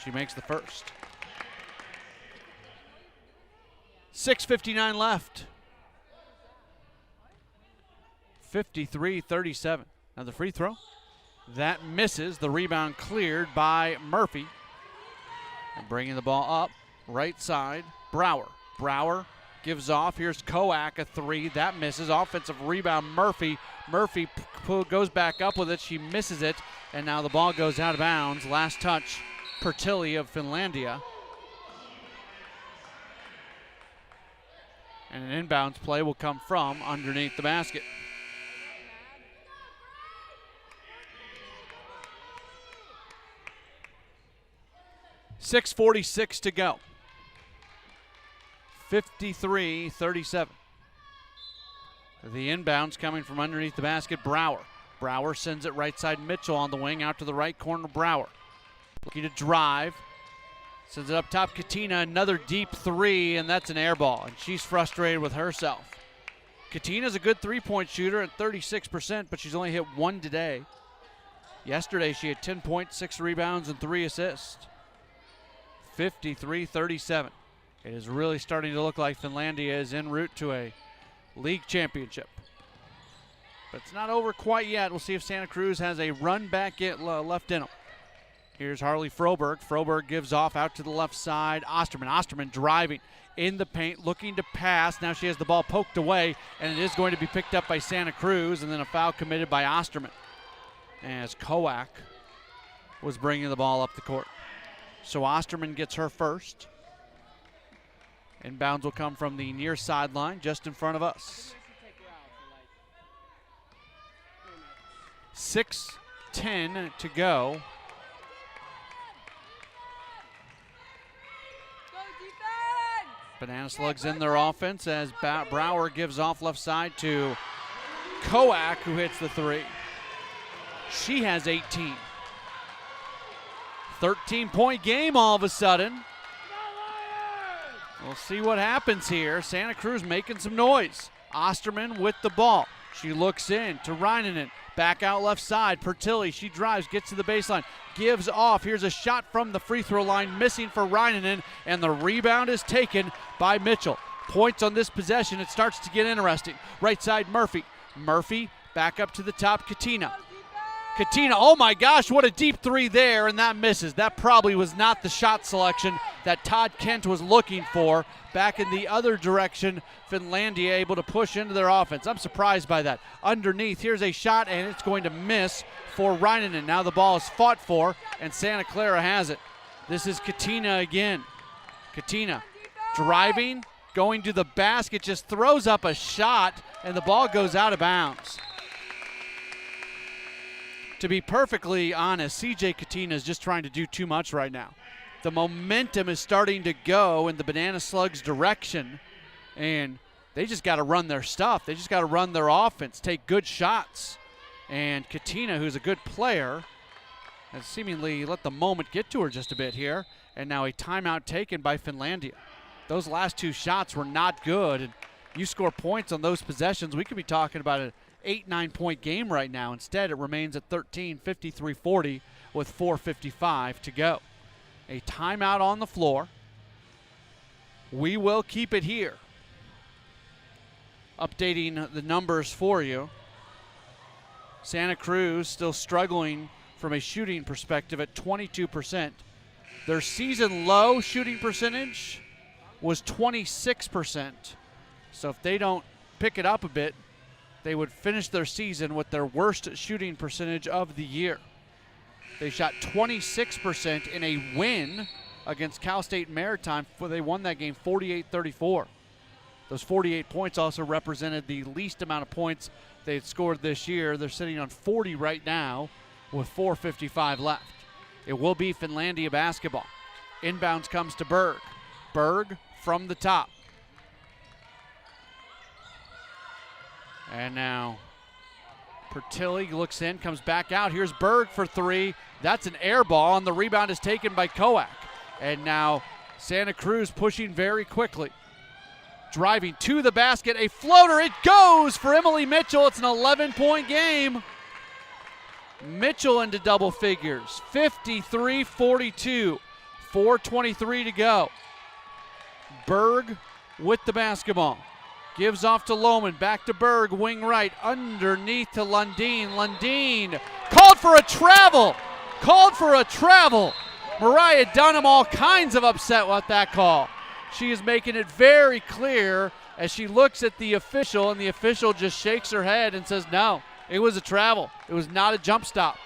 She makes the first. 6:59 left. 53-37. Now the free throw. That misses. The rebound cleared by Murphy. And bringing the ball up, right side, Brower. Brower gives off. Here's Koak, a three. That misses. Offensive rebound, Murphy. Murphy goes back up with it. She misses it. And now the ball goes out of bounds. Last touch, Pertilli of Finlandia. And an inbounds play will come from underneath the basket. 6:46 to go. 53-37. The inbounds coming from underneath the basket, Brower. Brower sends it right side, Mitchell on the wing, out to the right corner, Brower. Looking to drive. Sends it up top, Katina, another deep three, and that's an air ball, and she's frustrated with herself. Katina's a good three-point shooter at 36%, but she's only hit one today. Yesterday she had 10 points, 6 rebounds, and 3 assists. 53-37. It is really starting to look like Finlandia is en route to a league championship. But it's not over quite yet. We'll see if Santa Cruz has a run back left in them. Here's Harley Froberg. Froberg gives off out to the left side. Osterman. Osterman driving in the paint, looking to pass. Now she has the ball poked away, and it is going to be picked up by Santa Cruz, and then a foul committed by Osterman as Koak was bringing the ball up the court. So Osterman gets her first. Inbounds will come from the near sideline, just in front of us. 6:10 to go. Banana Slugs in their offense as Brower gives off left side to Koak, who hits the three. She has 18. 13-point game all of a sudden. We'll see what happens here. Santa Cruz making some noise. Osterman with the ball. She looks in to Reinanen. Back out left side. Pertilli, she drives, gets to the baseline, gives off. Here's a shot from the free throw line, missing for Reinanen, and the rebound is taken by Mitchell. Points on this possession. It starts to get interesting. Right side, Murphy. Murphy back up to the top, Katina. Katina, oh my gosh, what a deep three there, and that misses. That probably was not the shot selection that Todd Kent was looking for. Back in the other direction, Finlandia able to push into their offense. I'm surprised by that. Underneath, here's a shot, and it's going to miss for Reinanen. Now the ball is fought for, and Santa Clara has it. This is Katina again. Katina driving, going to the basket, just throws up a shot, and the ball goes out of bounds. To be perfectly honest, CJ Katina is just trying to do too much right now. The momentum is starting to go in the Banana Slugs' direction, and they just got to run their stuff. They just got to run their offense, take good shots. And Katina, who's a good player, has seemingly let the moment get to her just a bit here. And now a timeout taken by Finlandia. Those last two shots were not good, and you score points on those possessions, we could be talking about an 8-9 point game right now. Instead, it remains at 13, 53-40 with 4:55 to go. A timeout on the floor. We will keep it here. Updating the numbers for you. Santa Cruz still struggling from a shooting perspective at 22%. Their season low shooting percentage was 26%. So if they don't pick it up a bit, they would finish their season with their worst shooting percentage of the year. They shot 26% in a win against Cal State Maritime. They won that game 48-34. Those 48 points also represented the least amount of points they had scored this year. They're sitting on 40 right now with 4:55 left. It will be Finlandia basketball. Inbounds comes to Berg. Berg from the top. And now Pertilli looks in, comes back out. Here's Berg for three. That's an air ball, and the rebound is taken by Koak. And now Santa Cruz pushing very quickly. Driving to the basket, a floater. It goes for Emily Mitchell. It's an 11-point game. Mitchell into double figures. 53-42. 4:23 to go. Berg with the basketball. Gives off to Lohman, back to Berg, wing right, underneath to Lundin. Lundin called for a travel. Called for a travel. Mariah Dunham all kinds of upset with that call. She is making it very clear as she looks at the official, and the official just shakes her head and says, no, it was a travel. It was not a jump stop.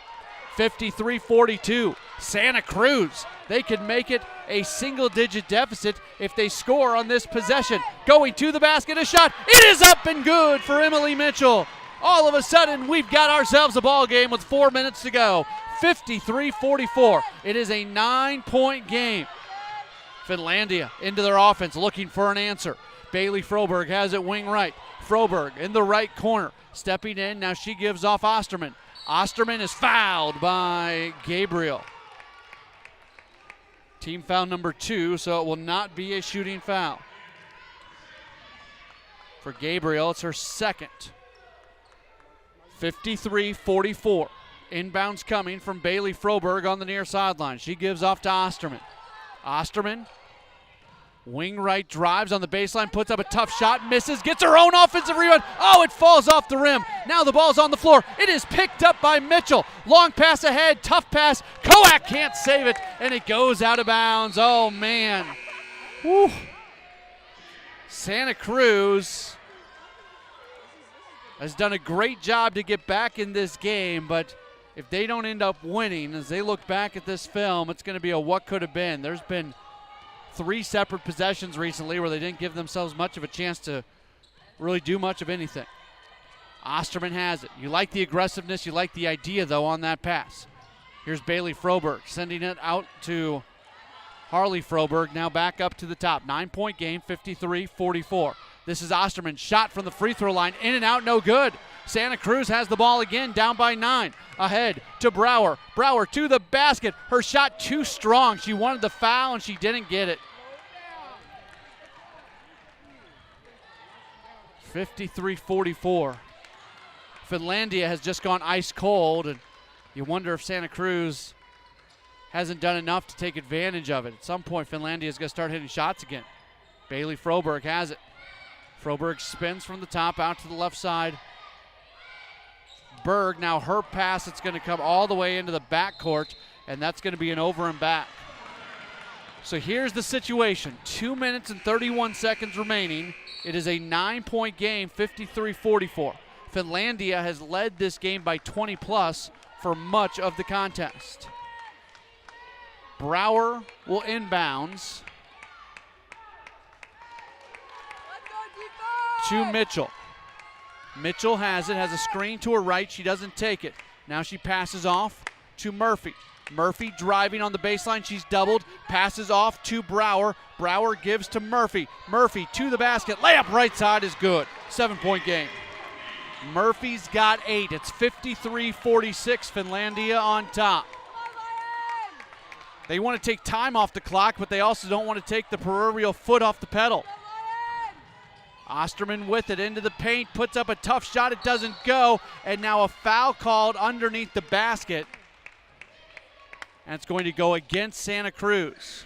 53-42, Santa Cruz. They could make it a single-digit deficit if they score on this possession. Going to the basket, a shot. It is up and good for Emily Mitchell. All of a sudden, we've got ourselves a ball game with 4 minutes to go. 53-44. It is a 9-point game. Finlandia into their offense, looking for an answer. Bailey Froberg has it wing right. Froberg in the right corner, stepping in. Now she gives off Osterman. Osterman is fouled by Gabriel. Team foul number 2, so it will not be a shooting foul. For Gabriel, it's her second. 53-44. Inbounds coming from Bailey Froberg on the near sideline. She gives off to Osterman. Osterman, wing right, drives on the baseline, puts up a tough shot, misses, gets her own offensive rebound. Oh, it falls off the rim. Now the ball's on the floor. It is picked up by Mitchell. Long pass ahead, tough pass. Koak can't save it, and it goes out of bounds. Oh, man. Whew. Santa Cruz has done a great job to get back in this game, but if they don't end up winning, as they look back at this film, it's going to be a what could have been. There's been 3 separate possessions recently where they didn't give themselves much of a chance to really do much of anything. Osterman has it. You like the aggressiveness. You like the idea, though, on that pass. Here's Bailey Froberg sending it out to Harley Froberg, now back up to the top. 9-point game, 53-44. This is Osterman, shot from the free throw line, in and out, no good. Santa Cruz has the ball again, down by 9. Ahead to Brower. Brower to the basket. Her shot too strong. She wanted the foul, and she didn't get it. 53-44. Finlandia has just gone ice cold, and you wonder if Santa Cruz hasn't done enough to take advantage of it. At some point, Finlandia is going to start hitting shots again. Bailey Froberg has it. Froberg spins from the top out to the left side. Berg, now her pass, it's going to come all the way into the backcourt, and that's going to be an over and back. So here's the situation. 2 minutes and 31 seconds remaining. It is a 9-point game, 53-44. Finlandia has led this game by 20 plus for much of the contest. Brower will inbounds to Mitchell. Mitchell has it, has a screen to her right. She doesn't take it. Now she passes off to Murphy. Murphy driving on the baseline. She's doubled. Passes off to Brower. Brower gives to Murphy. Murphy to the basket. Layup right side is good. 7-point game. Murphy's got 8. It's 53-46. Finlandia on top. They want to take time off the clock, but they also don't want to take the proverbial foot off the pedal. Osterman with it into the paint, puts up a tough shot. It doesn't go, and now a foul called underneath the basket. And it's going to go against Santa Cruz.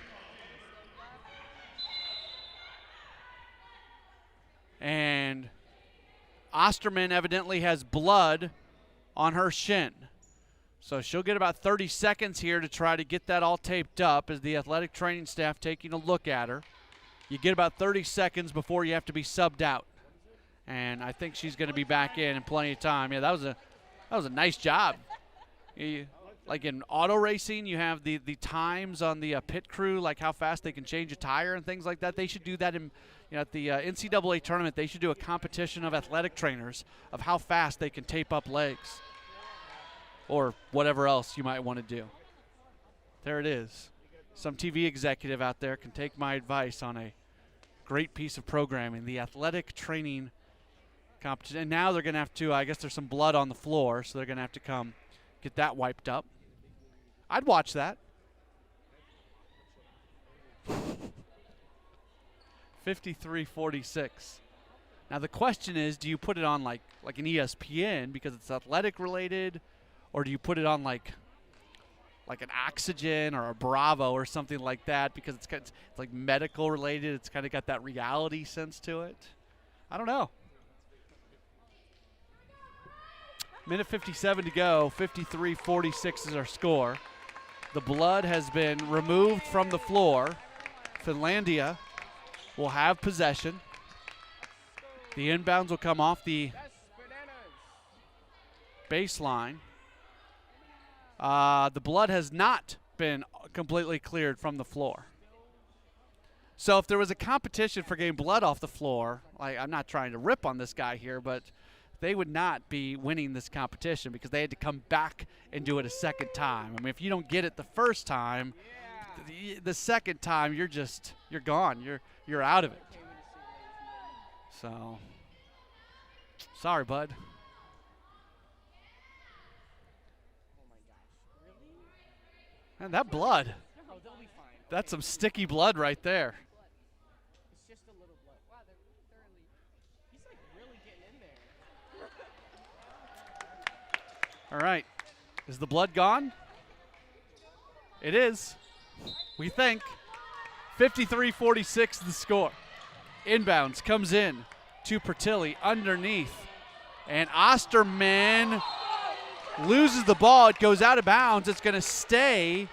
And Osterman evidently has blood on her shin. So she'll get about 30 seconds here to try to get that all taped up as the athletic training staff taking a look at her. You get about 30 seconds before you have to be subbed out. And I think she's going to be back in plenty of time. Yeah, that was a nice job. Like in auto racing, you have the times on the pit crew, like how fast they can change a tire and things like that. They should do that in, at the NCAA tournament. They should do a competition of athletic trainers of how fast they can tape up legs or whatever else you might want to do. There it is. Some TV executive out there can take my advice on a great piece of programming, the athletic training competition. And now they're going to have to, I guess there's some blood on the floor, so they're going to have to come get that wiped up. I'd watch that. 53-46. Now the question is, do you put it on like an ESPN because it's athletic related, or do you put it on like an Oxygen or a Bravo or something like that because it's like medical related? It's kind of got that reality sense to it. I don't know. Minute 57 to go. 53-46 is our score. The blood has been removed from the floor. Finlandia will have possession. The inbounds will come off the baseline. The blood has not been completely cleared from the floor. So if there was a competition for getting blood off the floor, like, I'm not trying to rip on this guy here, but they would not be winning this competition because they had to come back and do it a second time. I mean, if you don't get it the first time, the second time you're gone. You're out of it. So, sorry, bud. And that blood, Oh, they'll be fine. that's some sticky blood right there. It's just a little blood. Wow, they're really thoroughly. He's like really getting in there. All right. Is the blood gone? It is. We think. 53-46 the score. Inbounds comes in to Pertilli underneath. And Osterman loses the ball. It goes out of bounds. It's going to stay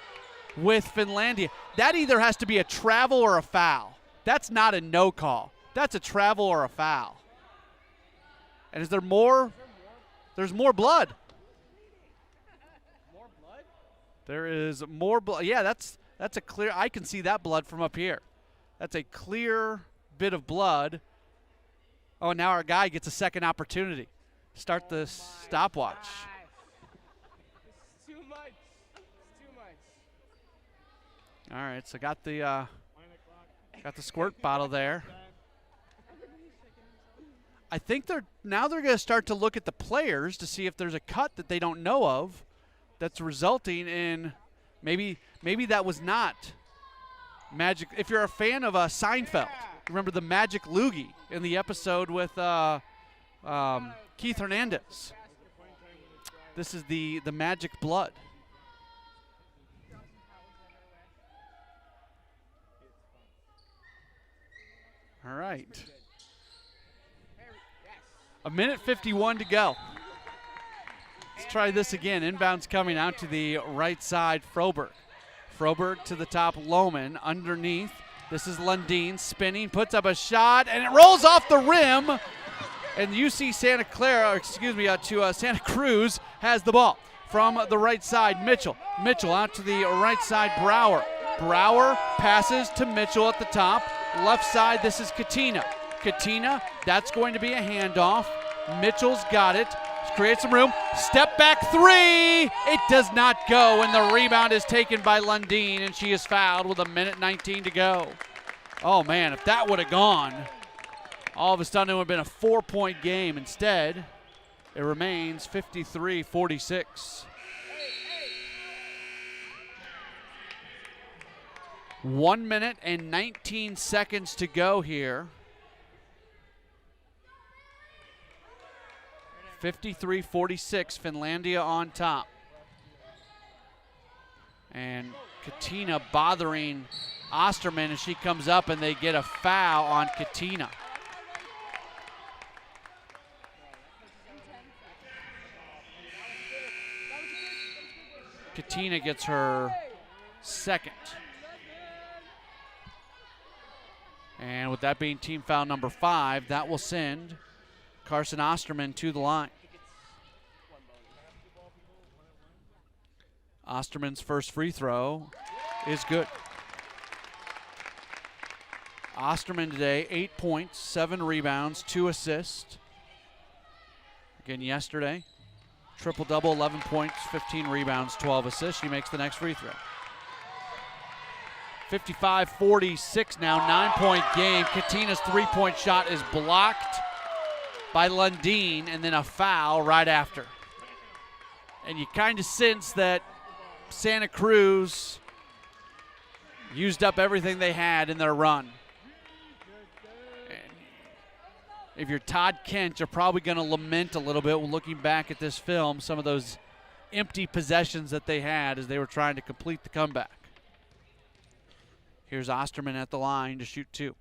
with Finlandia. That either has to be a travel or a foul. That's not a no call. That's a travel or a foul. And is there more? There's more blood. More blood? There is more blood. Yeah, that's a clear. I can see that blood from up here. That's a clear bit of blood. Oh, now our guy gets a second opportunity. Start the stopwatch. It's too much. It's too much. All right, so got the squirt bottle there. I think they're going to start to look at the players to see if there's a cut that they don't know of that's resulting in maybe that was not magic. If you're a fan of Seinfeld, remember the magic loogie in the episode with Keith Hernandez. This is the magic blood. All right. A minute 51 to go. Let's try this again. Inbounds coming out to the right side, Froberg. Froberg to the top, Lohman underneath. This is Lundin spinning, puts up a shot, and it rolls off the rim. And UC Santa Cruz has the ball from the right side. Mitchell out to the right side, Brower. Brower passes to Mitchell at the top. Left side, this is Katina. Katina, that's going to be a handoff. Mitchell's got it. Creates some room. Step back three. It does not go, and the rebound is taken by Lundin, and she is fouled with a minute 19 to go. Oh, man, if that would have gone, all of a sudden it would have been a 4-point game. Instead, it remains 53-46. 1 minute and 19 seconds to go here. 53-46, Finlandia on top. And Katina bothering Osterman as she comes up, and they get a foul on Katina. Katina gets her second. And with that being team foul number 5, that will send Carson Osterman to the line. Osterman's first free throw is good. Osterman today, 8 points, 7 rebounds, 2 assists. Again, yesterday, triple-double, 11 points, 15 rebounds, 12 assists. She makes the next free throw. 55-46 now, 9-point game. Katina's three-point shot is blocked by Lundin, and then a foul right after. And you kind of sense that Santa Cruz used up everything they had in their run. And if you're Todd Kent, you're probably going to lament a little bit when looking back at this film, some of those empty possessions that they had as they were trying to complete the comeback. Here's Osterman at the line to shoot 2.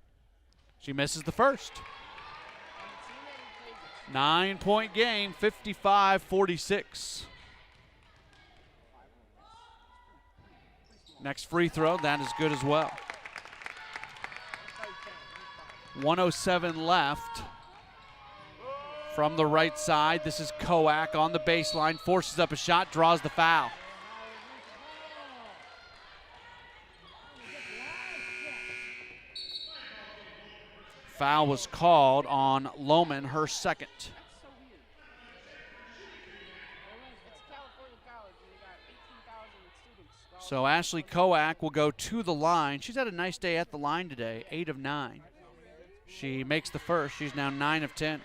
She misses the first. 9-point game, 55-46. Next free throw, that is good as well. 1:07 left. From the right side, this is Koak on the baseline, forces up a shot, draws the foul. Foul was called on Lohman, her second. It's California College, and they got 18,000 students. So Ashley Koak will go to the line. She's had a nice day at the line today, 8 of 9. She makes the first. She's now 9 of 10.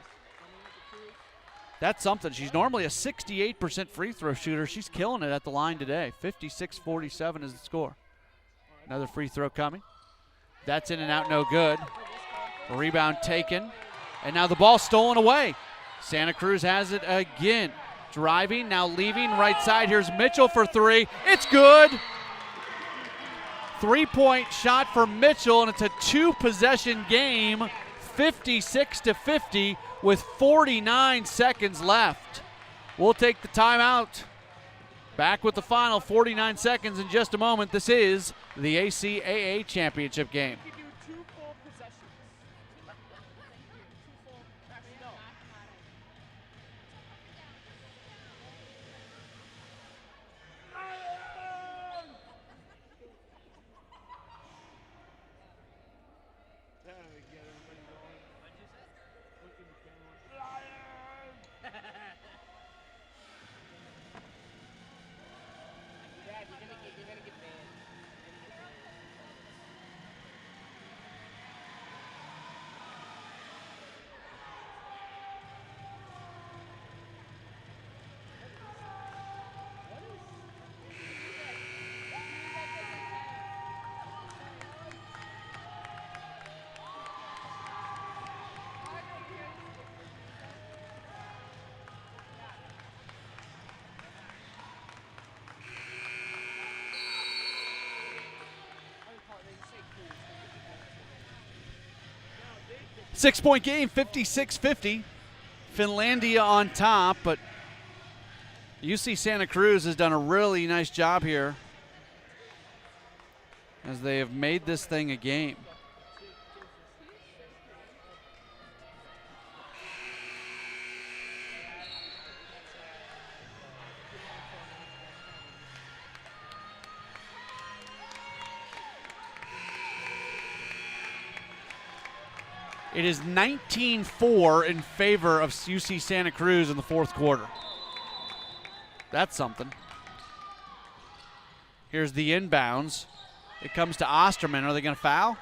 That's something. She's normally a 68% free throw shooter. She's killing it at the line today. 56-47 is the score. Another free throw coming. That's in and out, no good. Rebound taken. And now the ball stolen away. Santa Cruz has it again. Driving, now leaving, right side. Here's Mitchell for three. It's good. 3-point shot for Mitchell, and it's a 2-possession game, 56-50 with 49 seconds left. We'll take the timeout. Back with the final 49 seconds in just a moment. This is the ACAA championship game. You could do 2 full possessions. 2 full, actually, no. Dad, you're gonna get banned. 6-point game, 56-50. Finlandia on top, but UC Santa Cruz has done a really nice job here as they have made this thing a game. It is 19-4 in favor of UC Santa Cruz in the fourth quarter. That's something. Here's the inbounds. It comes to Osterman. Are they going to foul?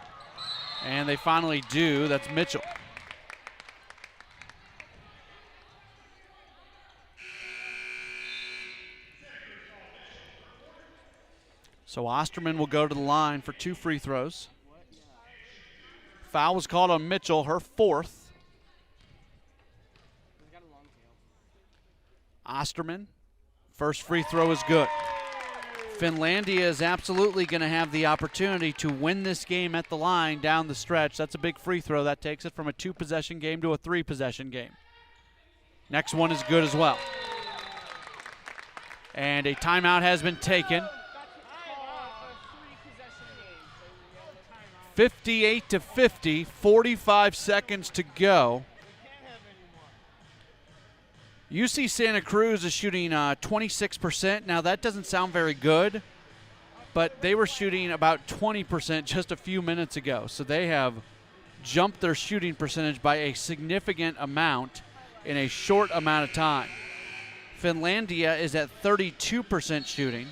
And they finally do. That's Mitchell. So Osterman will go to the line for 2 free throws. Foul was called on Mitchell, her 4th. Osterman, first free throw is good. Finlandia is absolutely going to have the opportunity to win this game at the line down the stretch. That's a big free throw. That takes it from a 2-possession game to a 3-possession game. Next one is good as well. And a timeout has been taken. 58-50, 45 seconds to go. UC Santa Cruz is shooting 26%. Now that doesn't sound very good, but they were shooting about 20% just a few minutes ago. So they have jumped their shooting percentage by a significant amount in a short amount of time. Finlandia is at 32% shooting.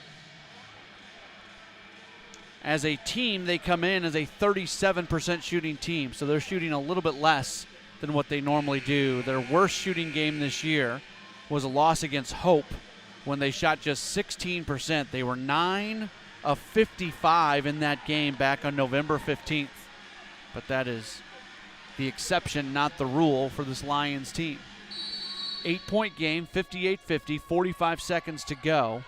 As a team, they come in as a 37% shooting team, so they're shooting a little bit less than what they normally do. Their worst shooting game this year was a loss against Hope when they shot just 16%. They were 9 of 55 in that game back on November 15th. But that is the exception, not the rule for this Lions team. 8-point game, 58-50, 45 seconds to go.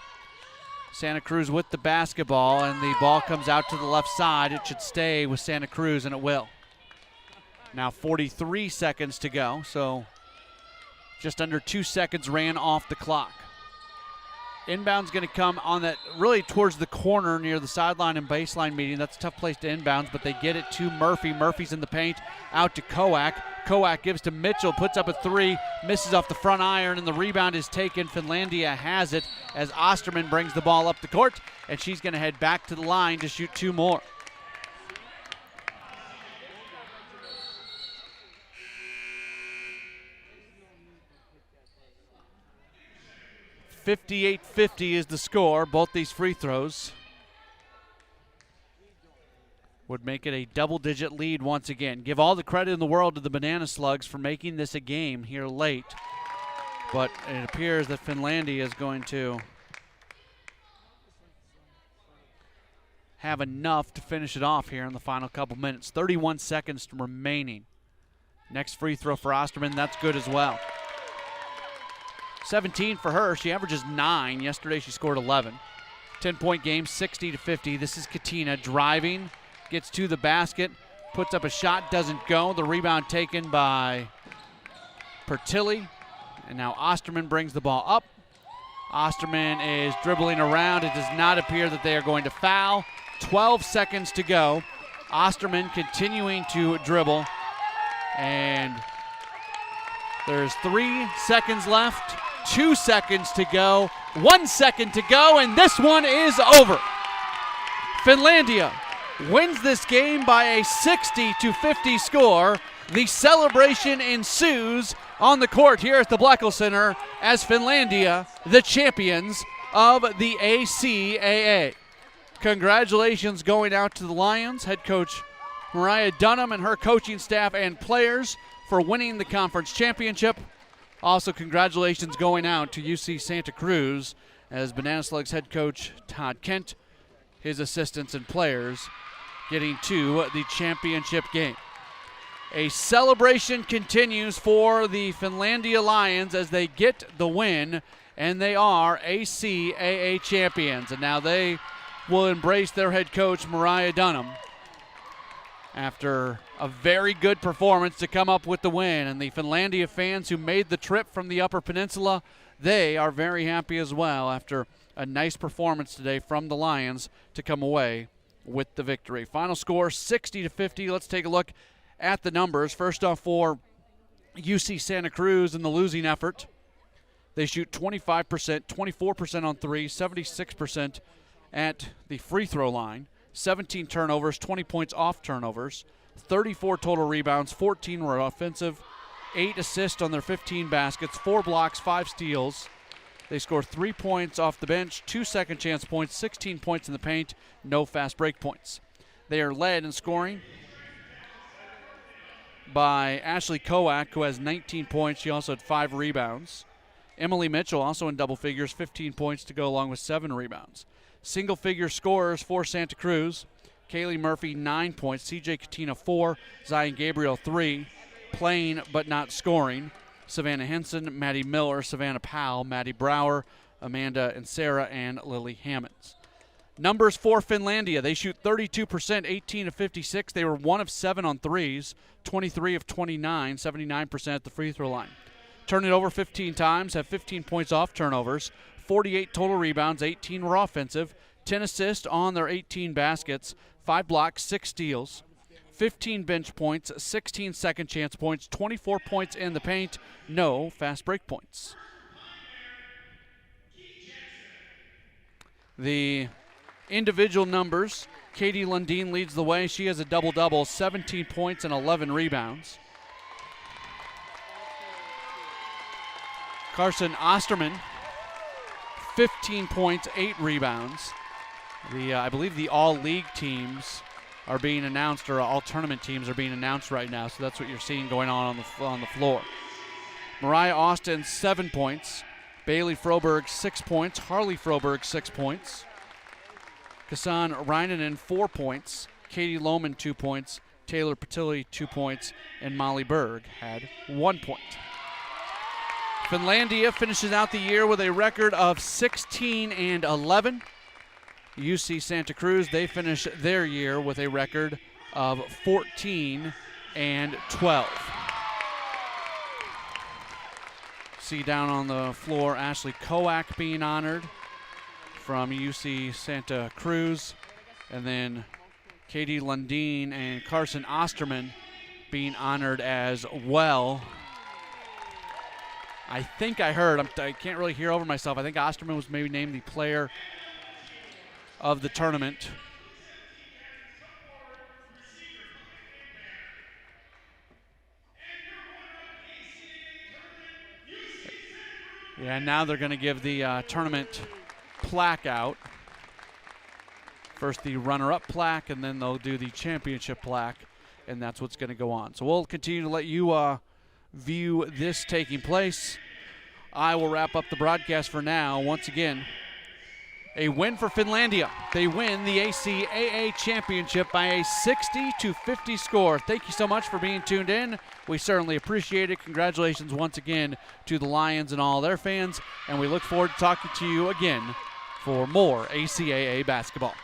Santa Cruz with the basketball, and the ball comes out to the left side. It should stay with Santa Cruz, and it will. Now 43 seconds to go, so Just under 2 seconds ran off the clock. Inbound's going to come on that really towards the corner near the sideline and baseline median. That's a tough place to inbounds, but they get it to Murphy. Murphy's in the paint, out to Koak. Koak gives to Mitchell, puts up a three, misses off the front iron, and the rebound is taken. Finlandia has it as Osterman brings the ball up the court, and she's going to head back to the line to shoot 2 more. .58-50 is the score. Both these free throws would make it a double-digit lead once again. Give all the credit in the world to the Banana Slugs for making this a game here late. But it appears that Finlandia is going to have enough to finish it off here in the final couple minutes. 31 seconds remaining. Next free throw for Osterman, that's good as well. 17 for her. She averages 9. Yesterday she scored 11. 10-point game, 60-50. This is Katina driving, gets to the basket, puts up a shot, doesn't go. The rebound taken by Pertilly. And now Osterman brings the ball up. Osterman is dribbling around. It does not appear that they are going to foul. 12 seconds to go. Osterman continuing to dribble. And there's 3 seconds left. 2 seconds to go, 1 second to go, and this one is over. Finlandia wins this game by a 60-50 score. The celebration ensues on the court here at the Blackwell Center as Finlandia, the champions of the ACAA. Congratulations going out to the Lions, head coach Mariah Dunham and her coaching staff and players for winning the conference championship. Also, congratulations going out to UC Santa Cruz as Banana Slugs head coach Todd Kent, his assistants and players getting to the championship game. A celebration continues for the Finlandia Lions as they get the win, and they are ACAA champions. And now they will embrace their head coach, Mariah Dunham, after a very good performance to come up with the win. And the Finlandia fans who made the trip from the Upper Peninsula, they are very happy as well after a nice performance today from the Lions to come away with the victory. Final score 60-50. Let's take a look at the numbers. First off, for UC Santa Cruz in the losing effort, they shoot 25%, 24% on three, 76% at the free throw line. 17 turnovers, 20 points off turnovers, 34 total rebounds, 14 were offensive, 8 assists on their 15 baskets, 4 blocks, 5 steals. They scored 3 points off the bench, 2 second chance points, 16 points in the paint, no fast break points. They are led in scoring by Ashley Koak, who has 19 points. She also had 5 rebounds. Emily Mitchell also in double figures, 15 points to go along with 7 rebounds. Single-figure scorers for Santa Cruz. Kaylie Murphy, 9 points. CJ Katina, 4. Zion Gabriel, 3. Playing but not scoring. Savannah Henson, Maddie Miller, Savannah Powell, Maddie Brower, Amanda and Sarah, and Lily Hammonds. Numbers for Finlandia. They shoot 32%, 18 of 56. They were 1 of 7 on threes, 23 of 29, 79% at the free throw line. Turn it over 15 times, have 15 points off turnovers. 48 total rebounds, 18 were offensive, 10 assists on their 18 baskets, 5 blocks, 6 steals, 15 bench points, 16 second chance points, 24 points in the paint, no fast break points. The individual numbers, Katie Lundin leads the way. She has a double-double, 17 points and 11 rebounds. Carson Osterman, 15 points, 8 rebounds. I believe the all-league teams are being announced, or all tournament teams are being announced right now, so that's what you're seeing going on the floor. Mariah Austin, 7 points. Bailey Froberg, 6 points. Harley Froberg, 6 points. Kassan Reinanen, 4 points. Katie Lohman, 2 points. Taylor Patilli, 2 points. And Molly Berg had 1 point. Finlandia finishes out the year with a record of 16-11. UC Santa Cruz, they finish their year with a record of 14-12. See down on the floor Ashley Koak being honored from UC Santa Cruz. And then Katie Lundin and Carson Osterman being honored as well. I think I heard, I can't really hear over myself, I think Osterman was maybe named the player of the tournament. Yeah, now they're going to give the tournament plaque out. First the runner-up plaque, and then they'll do the championship plaque, and that's what's going to go on. So we'll continue to let you view this taking place. I will wrap up the broadcast for now. Once again, a win for Finlandia. They win the ACAA championship by a 60-50 score. Thank you so much for being tuned in. We certainly appreciate it. Congratulations once again to the Lions and all their fans, and we look forward to talking to you again for more ACAA basketball.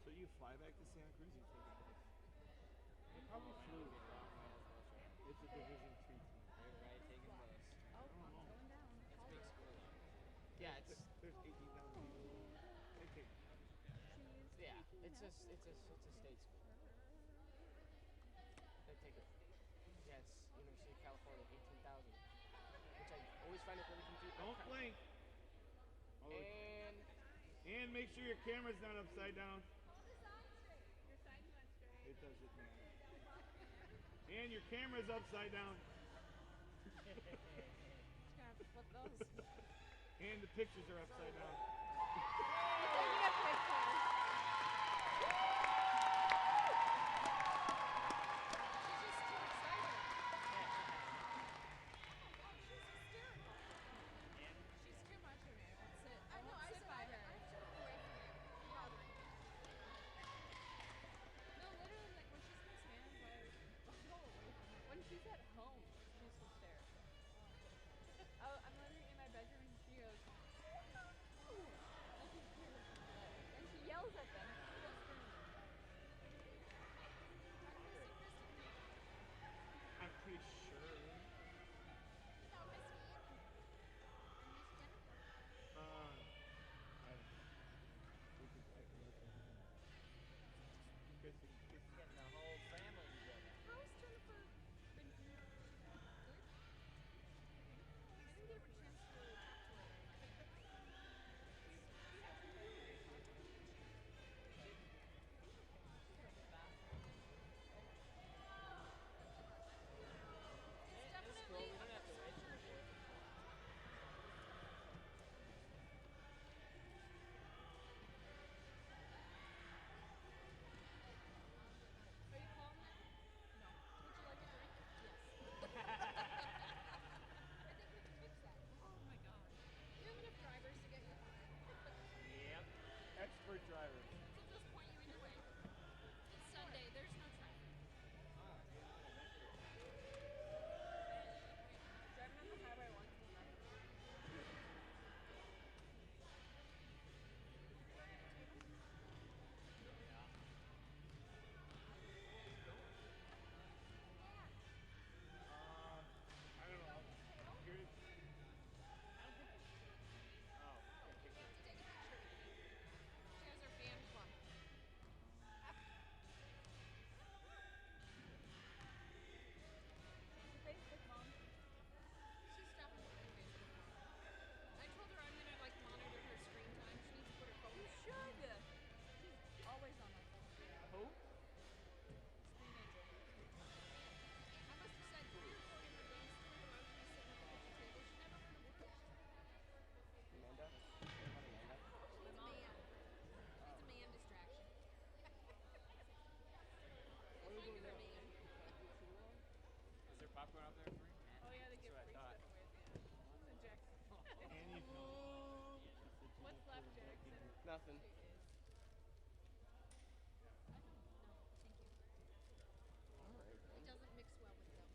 So you fly back to Santa Cruz? You take a bus? They probably flew. It's a Division II team. Right, taking bus. Oh, clock's going down. It's a big school. Yeah, it's There's 18,000 people. They take yeah, it's a state school. They take it. Yeah, it's University of California, 18,000. Which I always find it really confusing. Don't blink. Oh, And and make sure your camera's not upside down. Your side's not straight. It doesn't matter. And your camera's upside down. Just gonna have to flip those. And the pictures are upside down. Taking a picture. She's just too excited. She's too much of me. I won't sit by her. No, literally, like when she's in his hands, like go away from her. When she's at home, she's hysterical. Oh, I'm literally in my bedroom and she goes, "Ooh," and she yells at them. She goes screaming. I'm pretty sure. getting the whole family together. How has Jennifer been doing? Good? I didn't give her a chance to talk to her. It's definitely We don't have to wait for it. Are you calling it? No. Would you like a drink? Yes. I think we can fix that. Oh my god. You have enough drivers to get you? Yep. Expert driver. They'll just point you either way. It's Sunday, there's no traffic. Driving on the highway once is enough. I don't know. Here's. She has her nothing. It is. No, thank you. All right. It doesn't mix well with milk.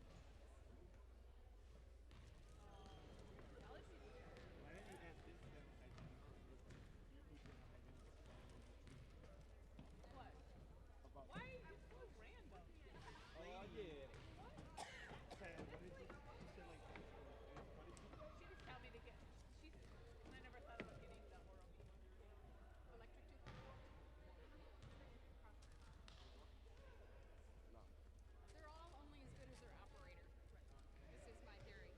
Galaxy beer. Why didn't you add this dental hygiene? What? About Why? It's so random. Oh, I did. Okay, what did you say like that? What did you She just tell me to get. She's. And I never thought about getting the oral B. Electric tooth. No. They're all only as good as their operator. This is my theory.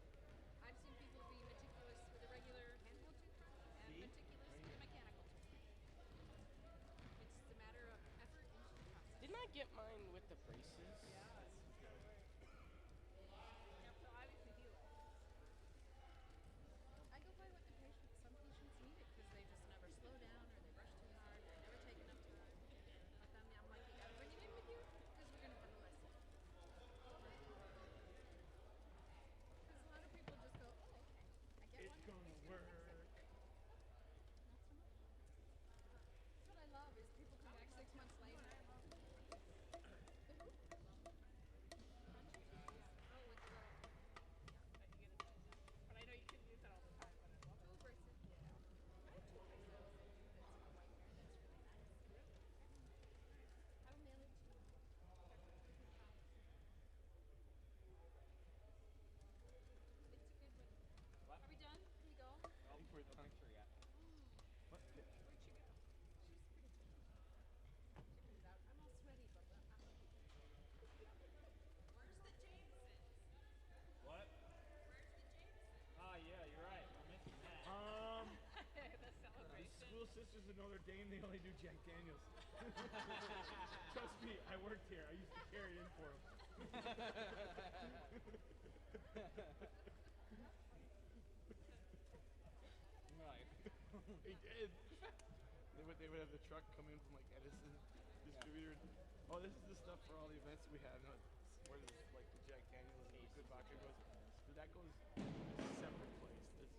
I've seen people be meticulous with a regular handheld toothbrush and meticulous with a mechanical toothbrush. It's a matter of effort into the process. Didn't I get mine with the braces? Yeah, so obviously he likes it. I go by what the patient. Some patients need it because they just never slow down or they rush too hard. They never take enough time. But then I'm like, you gotta bring it in with you because we're gonna verbalize it. Because a lot of people just go, oh, okay, I get It's one. gonna It's work. Not so much. That's what I love is people come back 6 months later. Oh, with the but you get it. But I know you can use that all the time. But I love it. Braces. Yeah. I have two braces that's for white hair. That's really nice. I will mail it to you. It's a good one. Are we done? Can we go? I think we're done. What? Where'd she go? She's pretty good. She comes out. I'm all sweaty, but I'm okay. Where's the Jamesons? What? Where's the Jamesons? Oh, yeah, you're right. We're missing that. The The celebration. School Sisters of Notre Dame, they only do Jack Daniels. Trust me, I worked here. I used to carry it in for them. Right. They did. They would have the truck come in from like Edison distributor. Oh, this is the stuff for all the events we have. No, it's where this like the Jack Daniels and the good vodka goes. So that goes to a separate place. This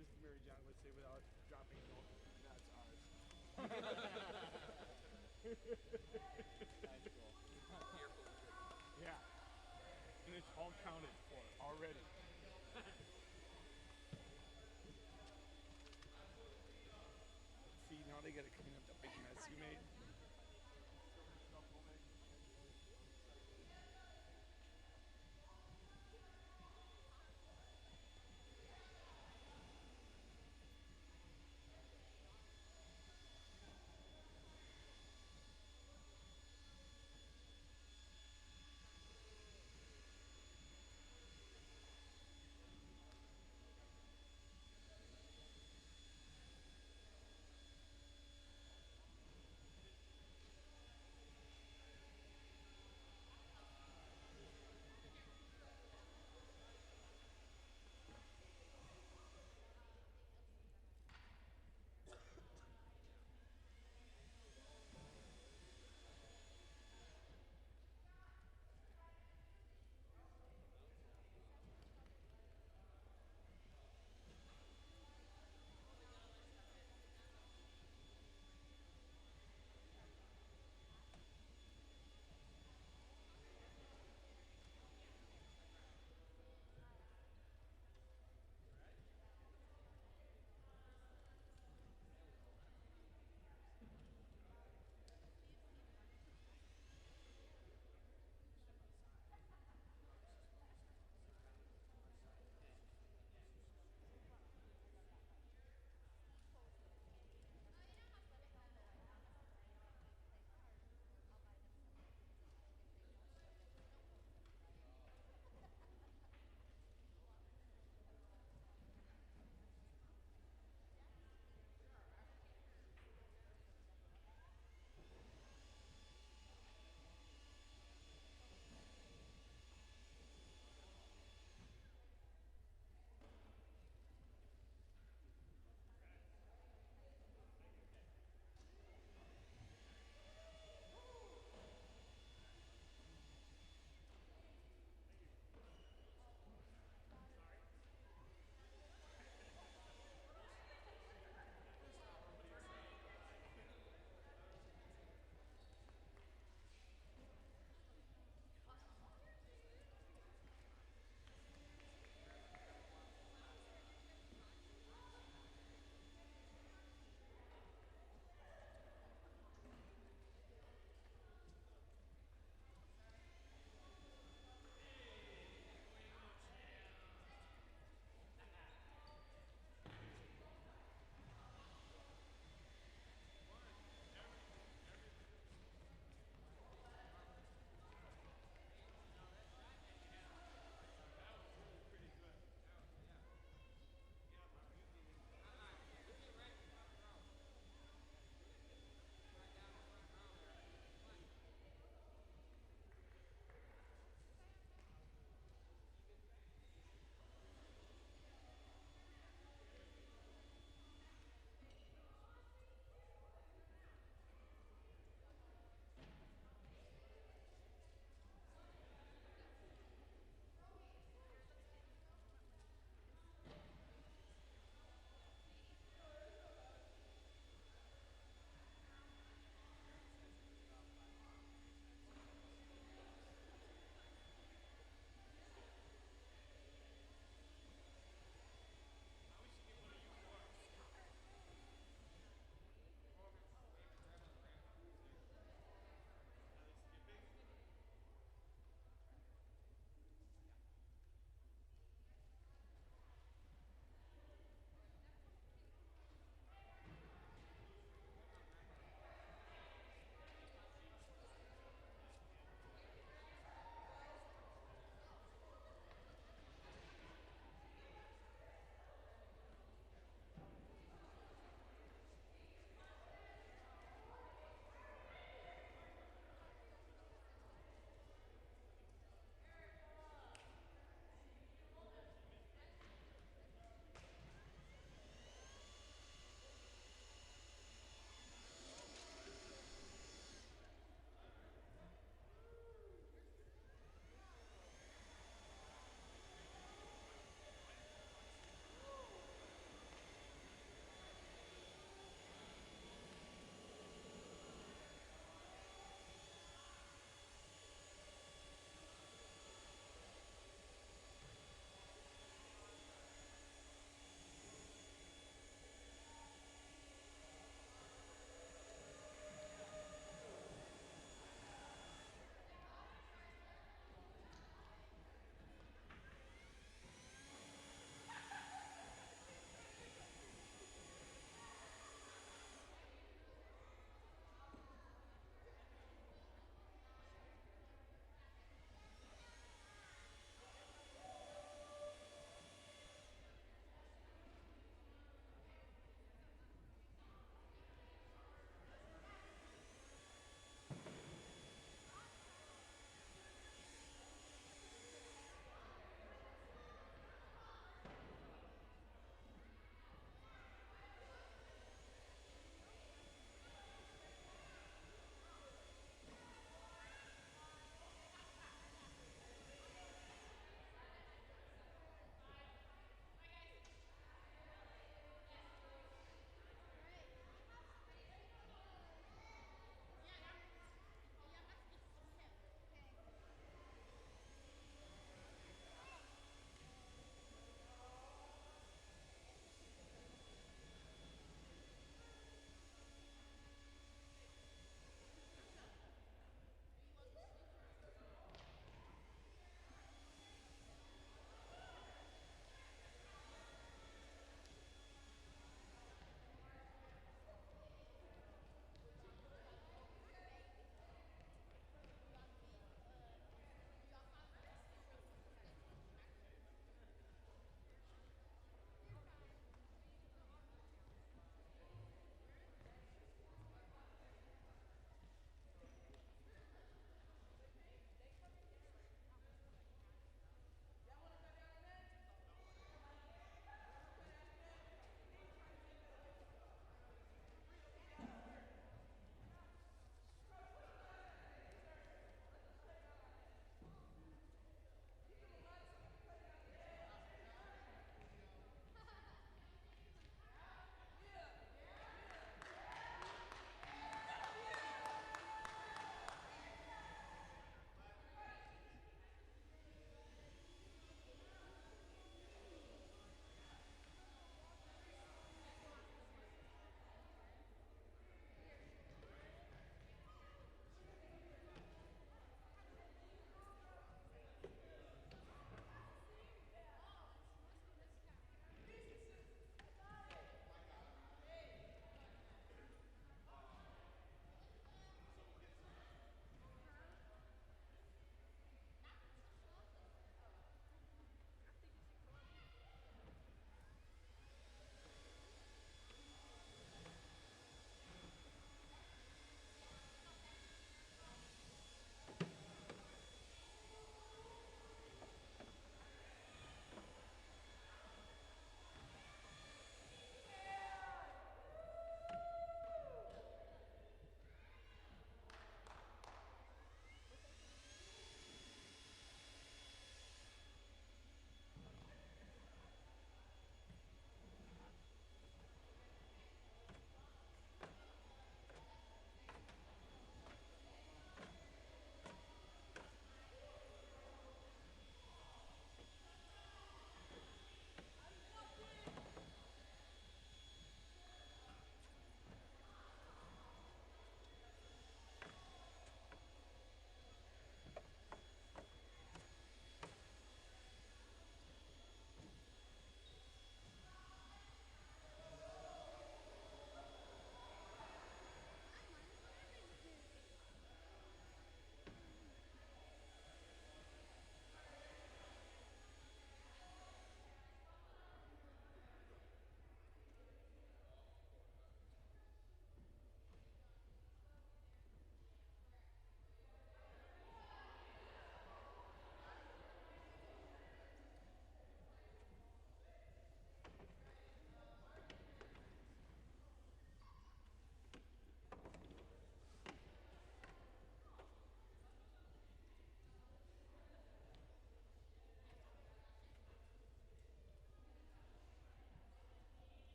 Sister Mary John would say without dropping milk. That's ours. That's cool. Yeah. And it's all counted for already. See, now they gotta clean up the big mess you made.